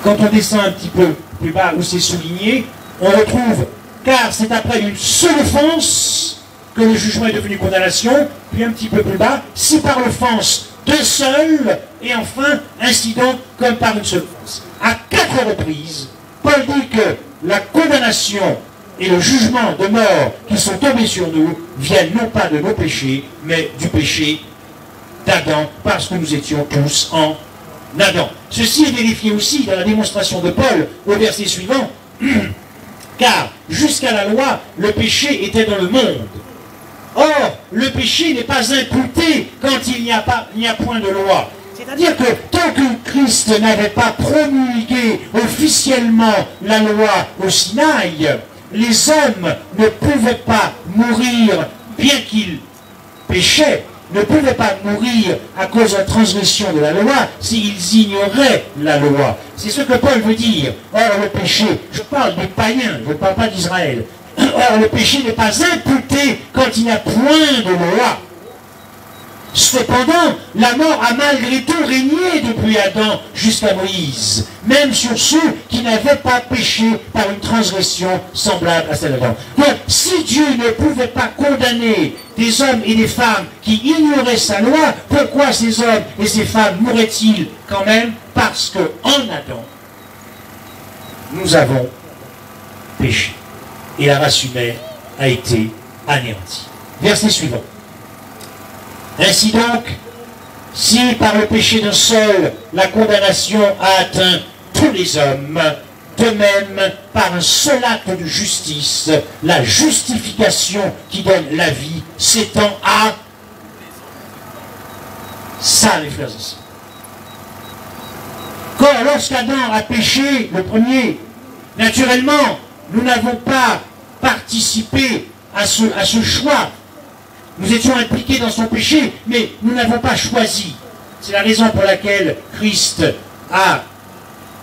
quand on descend un petit peu plus bas où c'est souligné, on retrouve, car c'est après une seule offense que le jugement est devenu condamnation, puis un petit peu plus bas, si par l'offense d'un seul, et enfin, ainsi donc, comme par une seule offense. À 4 reprises, Paul dit que la condamnation et le jugement de mort qui sont tombés sur nous viennent non pas de nos péchés, mais du péché d'Adam, parce que nous étions tous en Adam. Ceci est vérifié aussi dans la démonstration de Paul au verset suivant, car jusqu'à la loi, le péché était dans le monde. Or, le péché n'est pas imputé quand il n'y a point de loi. C'est-à-dire que tant que Christ n'avait pas promulgué officiellement la loi au Sinaï, les hommes ne pouvaient pas mourir, bien qu'ils péchaient, ne pouvaient pas mourir à cause de la transgression de la loi s'ils ignoraient la loi. C'est ce que Paul veut dire. Or, le péché, je parle des païens, je ne parle pas d'Israël. Or, le péché n'est pas imputé quand il n'y a point de loi. Cependant, la mort a malgré tout régné depuis Adam jusqu'à Moïse, même sur ceux qui n'avaient pas péché par une transgression semblable à celle d'Adam. Donc, si Dieu ne pouvait pas condamner des hommes et des femmes qui ignoraient sa loi, pourquoi ces hommes et ces femmes mourraient-ils quand même? Parce que en Adam, nous avons péché. Et la race humaine a été anéantie. Verset suivant. Ainsi donc, si par le péché d'un seul, la condamnation a atteint tous les hommes, de même, par un seul acte de justice, la justification qui donne la vie s'étend à ça, les frères et sœurs. Quand lorsqu'Adam a péché, le premier, naturellement, nous n'avons pas participé à ce choix. Nous étions impliqués dans son péché, mais nous n'avons pas choisi. C'est la raison pour laquelle Christ a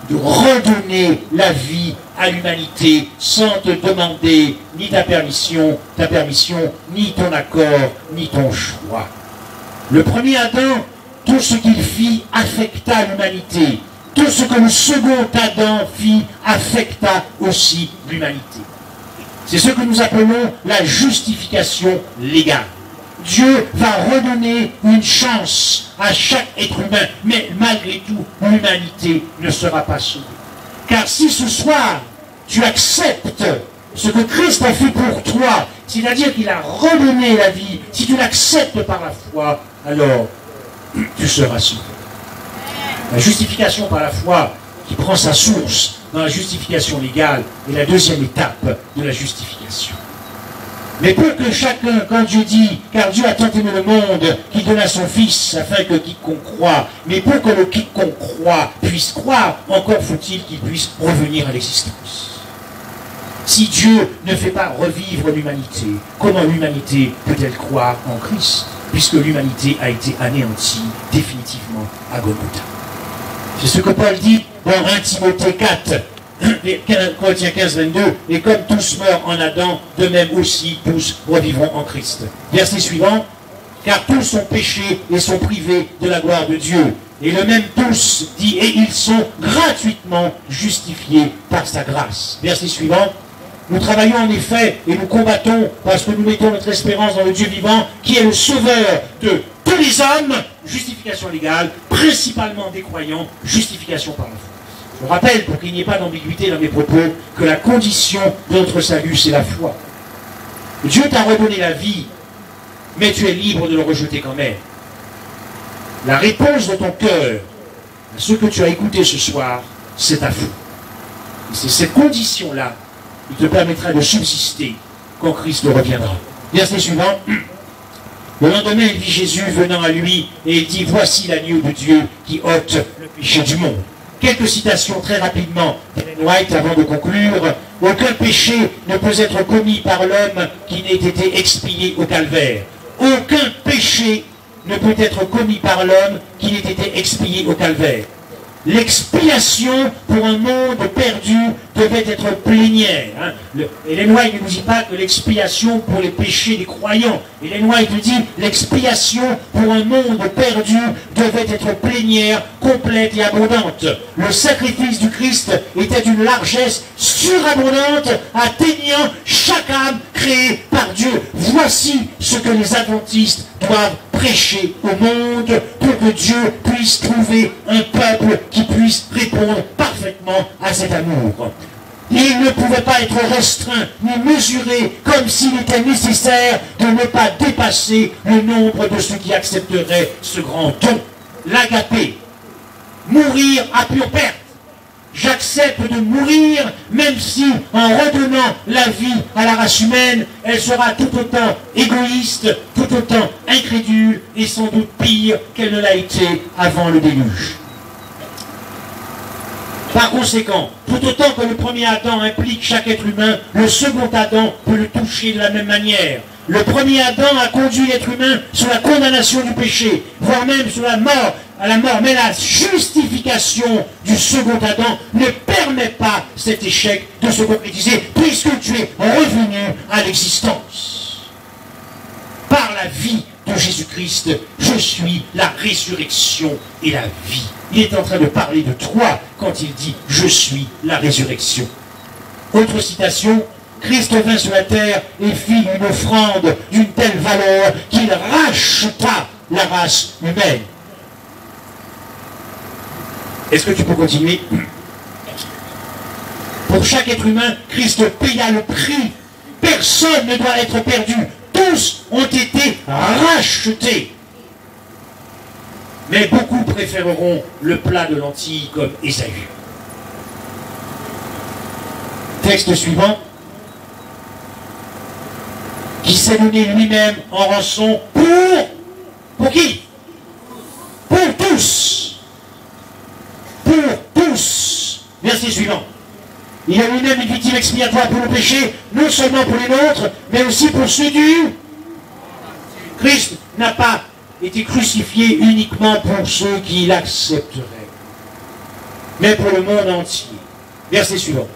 redonné la vie à l'humanité sans te demander ni ta permission, ni ton accord, ni ton choix. Le premier Adam, tout ce qu'il fit affecta l'humanité. Tout ce que le second Adam fit affecta aussi l'humanité. C'est ce que nous appelons la justification légale. Dieu va redonner une chance à chaque être humain, mais malgré tout, l'humanité ne sera pas sauvée. Car si ce soir, tu acceptes ce que Christ a fait pour toi, c'est-à-dire qu'il a redonné la vie, si tu l'acceptes par la foi, alors tu seras sauvé. La justification par la foi qui prend sa source dans la justification légale est la deuxième étape de la justification. Mais pour que chacun, quand Dieu dit, car Dieu a tant aimé le monde, qu'il donna son Fils, afin que quiconque croit, mais pour que le quiconque croit puisse croire, encore faut-il qu'il puisse revenir à l'existence. Si Dieu ne fait pas revivre l'humanité, comment l'humanité peut-elle croire en Christ, puisque l'humanité a été anéantie définitivement à Golgotha? C'est ce que Paul dit dans 1 Timothée 4, Corinthiens 15, 22, et comme tous meurent en Adam, de même aussi tous revivront en Christ. Verset suivant, car tous ont péché et sont privés de la gloire de Dieu. Et le même tous dit, et ils sont gratuitement justifiés par sa grâce. Verset suivant, nous travaillons en effet et nous combattons parce que nous mettons notre espérance dans le Dieu vivant qui est le sauveur de tous les hommes, justification légale, principalement des croyants, justification par la foi. Je rappelle, pour qu'il n'y ait pas d'ambiguïté dans mes propos, que la condition de notre salut, c'est la foi. Dieu t'a redonné la vie, mais tu es libre de le rejeter quand même. La réponse de ton cœur à ce que tu as écouté ce soir, c'est ta foi. Et c'est cette condition-là qui te permettra de subsister quand Christ reviendra. Verset suivant. Le lendemain, il vit Jésus venant à lui et il dit, voici l'agneau de Dieu qui ôte le péché du monde. Quelques citations très rapidement d'Ellen White avant de conclure. Aucun péché ne peut être commis par l'homme qui n'ait été expié au calvaire. Aucun péché ne peut être commis par l'homme qui n'ait été expié au calvaire. L'expiation pour un monde perdu devait être plénière. Ellen White ne nous dit pas que l'expiation pour les péchés des croyants. Ellen White nous dit l'expiation pour un monde perdu devait être plénière, complète et abondante. Le sacrifice du Christ était d'une largesse surabondante, atteignant chaque âme créée par Dieu. Voici ce que les adventistes doivent prêcher au monde pour que Dieu puisse trouver un peuple qui puisse répondre parfaitement à cet amour. Il ne pouvait pas être restreint ni mesuré comme s'il était nécessaire de ne pas dépasser le nombre de ceux qui accepteraient ce grand don. L'agapé, mourir à pure perte. J'accepte de mourir, même si, en redonnant la vie à la race humaine, elle sera tout autant égoïste, tout autant incrédule, et sans doute pire qu'elle ne l'a été avant le déluge. Par conséquent, tout autant que le premier Adam implique chaque être humain, le second Adam peut le toucher de la même manière. Le premier Adam a conduit l'être humain sur la condamnation du péché, voire même sur la mort, à la mort. Mais la justification du second Adam ne permet pas cet échec de se concrétiser, puisque tu es revenu à l'existence. Par la vie de Jésus-Christ, je suis la résurrection et la vie. Il est en train de parler de toi quand il dit « je suis la résurrection ». Autre citation, Christ vint sur la terre et fit une offrande d'une telle valeur qu'il racheta la race humaine. Est-ce que tu peux continuer? Pour chaque être humain, Christ paya le prix. Personne ne doit être perdu. Tous ont été rachetés. Mais beaucoup préféreront le plat de lentilles comme Ésaü. Texte suivant. Qui s'est donné lui-même en rançon pour qui? Pour tous. Pour tous. Verset suivant. Il a lui-même une victime expiatoire pour le péché, non seulement pour les nôtres, mais aussi pour ceux du... Christ n'a pas été crucifié uniquement pour ceux qui l'accepteraient, mais pour le monde entier. Verset suivant.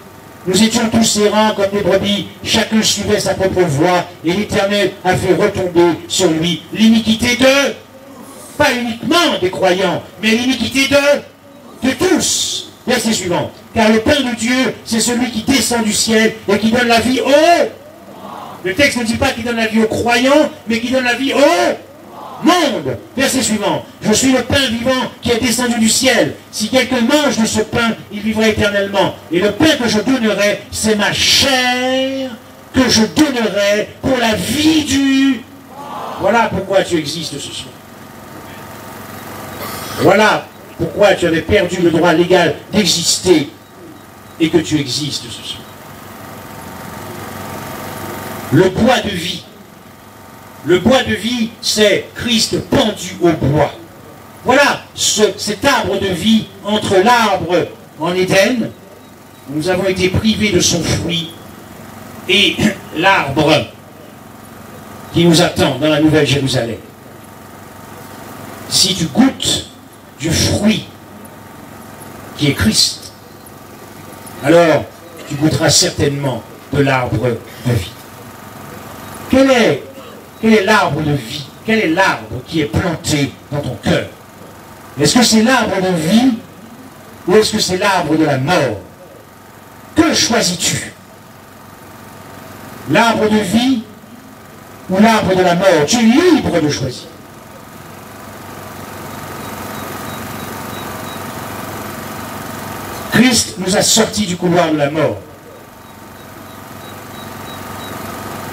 Nous étions tous errants comme des brebis, chacun suivait sa propre voie, et l'Éternel a fait retomber sur lui l'iniquité de... Pas uniquement des croyants, mais l'iniquité de tous. Verset suivant. Car le pain de Dieu, c'est celui qui descend du ciel et qui donne la vie au... Le texte ne dit pas qu'il donne la vie aux croyants, mais qui donne la vie au monde. Verset suivant. Je suis le pain vivant qui est descendu du ciel. Si quelqu'un mange de ce pain, il vivra éternellement. Et le pain que je donnerai, c'est ma chair que je donnerai pour la vie du... Voilà pourquoi tu existes ce soir. Voilà pourquoi tu avais perdu le droit légal d'exister et que tu existes ce soir. Le bois de vie. Le bois de vie, c'est Christ pendu au bois. Voilà cet arbre de vie entre l'arbre en Éden, où nous avons été privés de son fruit, et l'arbre qui nous attend dans la Nouvelle Jérusalem. Si tu goûtes du fruit qui est Christ, alors tu goûteras certainement de l'arbre de vie. Quel est l'arbre de vie? Quel est l'arbre qui est planté dans ton cœur? Est-ce que c'est l'arbre de vie ou est-ce que c'est l'arbre de la mort? Que choisis-tu? L'arbre de vie ou l'arbre de la mort? Tu es libre de choisir. Christ nous a sortis du couloir de la mort.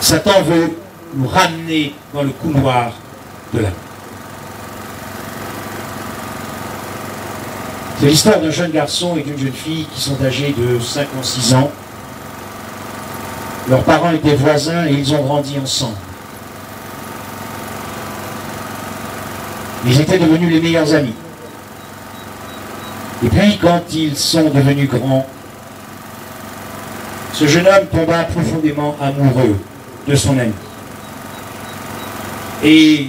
Satan veut nous ramener dans le couloir de la mort. C'est l'histoire d'un jeune garçon et d'une jeune fille qui sont âgés de 5 ans, 6 ans. Leurs parents étaient voisins et ils ont grandi ensemble. Ils étaient devenus les meilleurs amis. Et puis, quand ils sont devenus grands, ce jeune homme tomba profondément amoureux de son ami. Et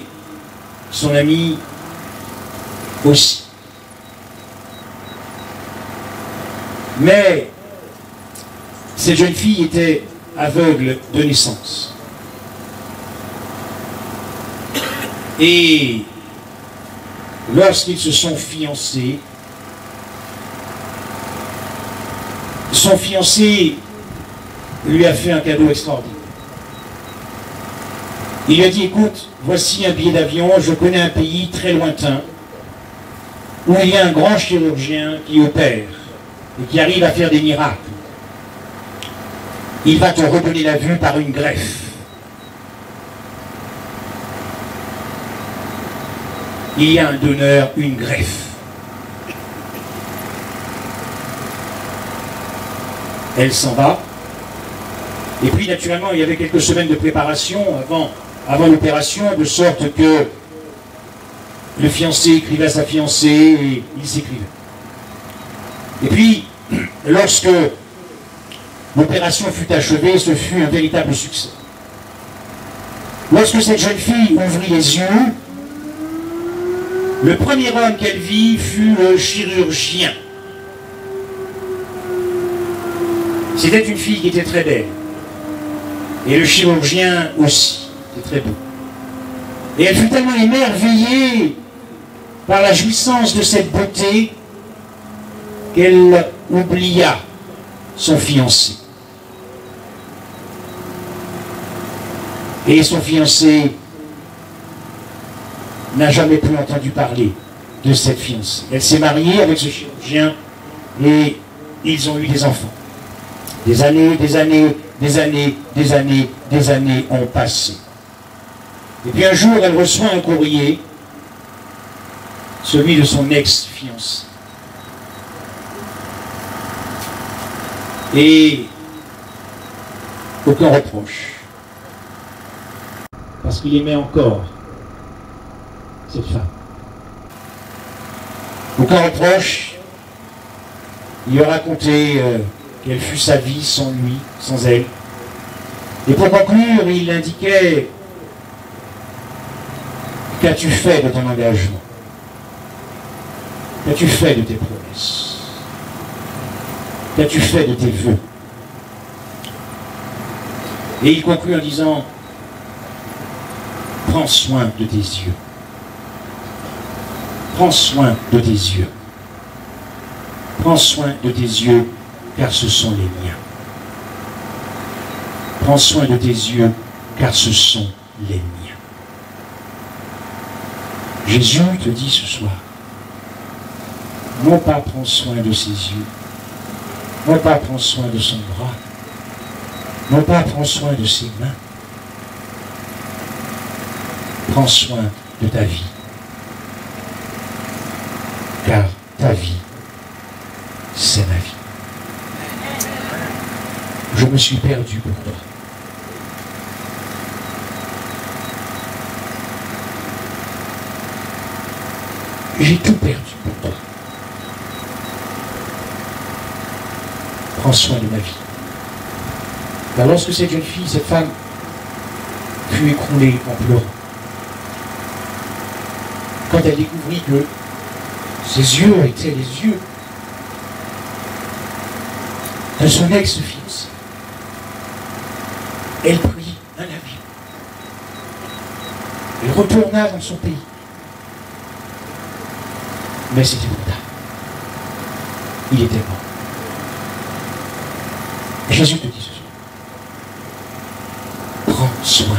son ami aussi. Mais cette jeune fille était aveugle de naissance. Et lorsqu'ils se sont fiancés, son fiancé lui a fait un cadeau extraordinaire. Il lui a dit, écoute, voici un billet d'avion, je connais un pays très lointain où il y a un grand chirurgien qui opère et qui arrive à faire des miracles. Il va te redonner la vue par une greffe. Il y a un donneur, une greffe. Elle s'en va. Et puis, naturellement, il y avait quelques semaines de préparation avant l'opération, de sorte que le fiancé écrivait à sa fiancée et il s'écrivait. Et puis, lorsque l'opération fut achevée, ce fut un véritable succès. Lorsque cette jeune fille ouvrit les yeux, le premier homme qu'elle vit fut le chirurgien. C'était une fille qui était très belle. Et le chirurgien aussi, était très beau. Et elle fut tellement émerveillée par la jouissance de cette beauté qu'elle oublia son fiancé. Et son fiancé n'a jamais plus entendu parler de cette fiancée. Elle s'est mariée avec ce chirurgien et ils ont eu des enfants. Des années, des années, des années, des années, des années ont passé. Et puis un jour, elle reçoit un courrier, celui de son ex-fiancé. Et aucun reproche. Parce qu'il aimait encore cette femme. Aucun reproche. Il lui a raconté quelle fut sa vie sans lui, sans elle. Et pour conclure, il indiquait: qu'as-tu fait de ton engagement? Qu'as-tu fait de tes promesses? Qu'as-tu fait de tes vœux? Et il conclut en disant: prends soin de tes yeux. Prends soin de tes yeux. Prends soin de tes yeux, car ce sont les miens. Prends soin de tes yeux, car ce sont les miens. Jésus te dit ce soir, non pas prends soin de ses yeux, non pas prends soin de son bras, non pas prends soin de ses mains, prends soin de ta vie, car ta vie, c'est ma vie. Je me suis perdu pour toi. J'ai tout perdu pour toi. Prends soin de ma vie. Car lorsque cette jeune fille, cette femme, fut écroulée en pleurant, quand elle découvrit que ses yeux étaient les yeux de son ex-fiancé, elle prit un avion. Elle retourna dans son pays. Mais c'était trop tard. Il était mort. Jésus te dit ce soir, prends soin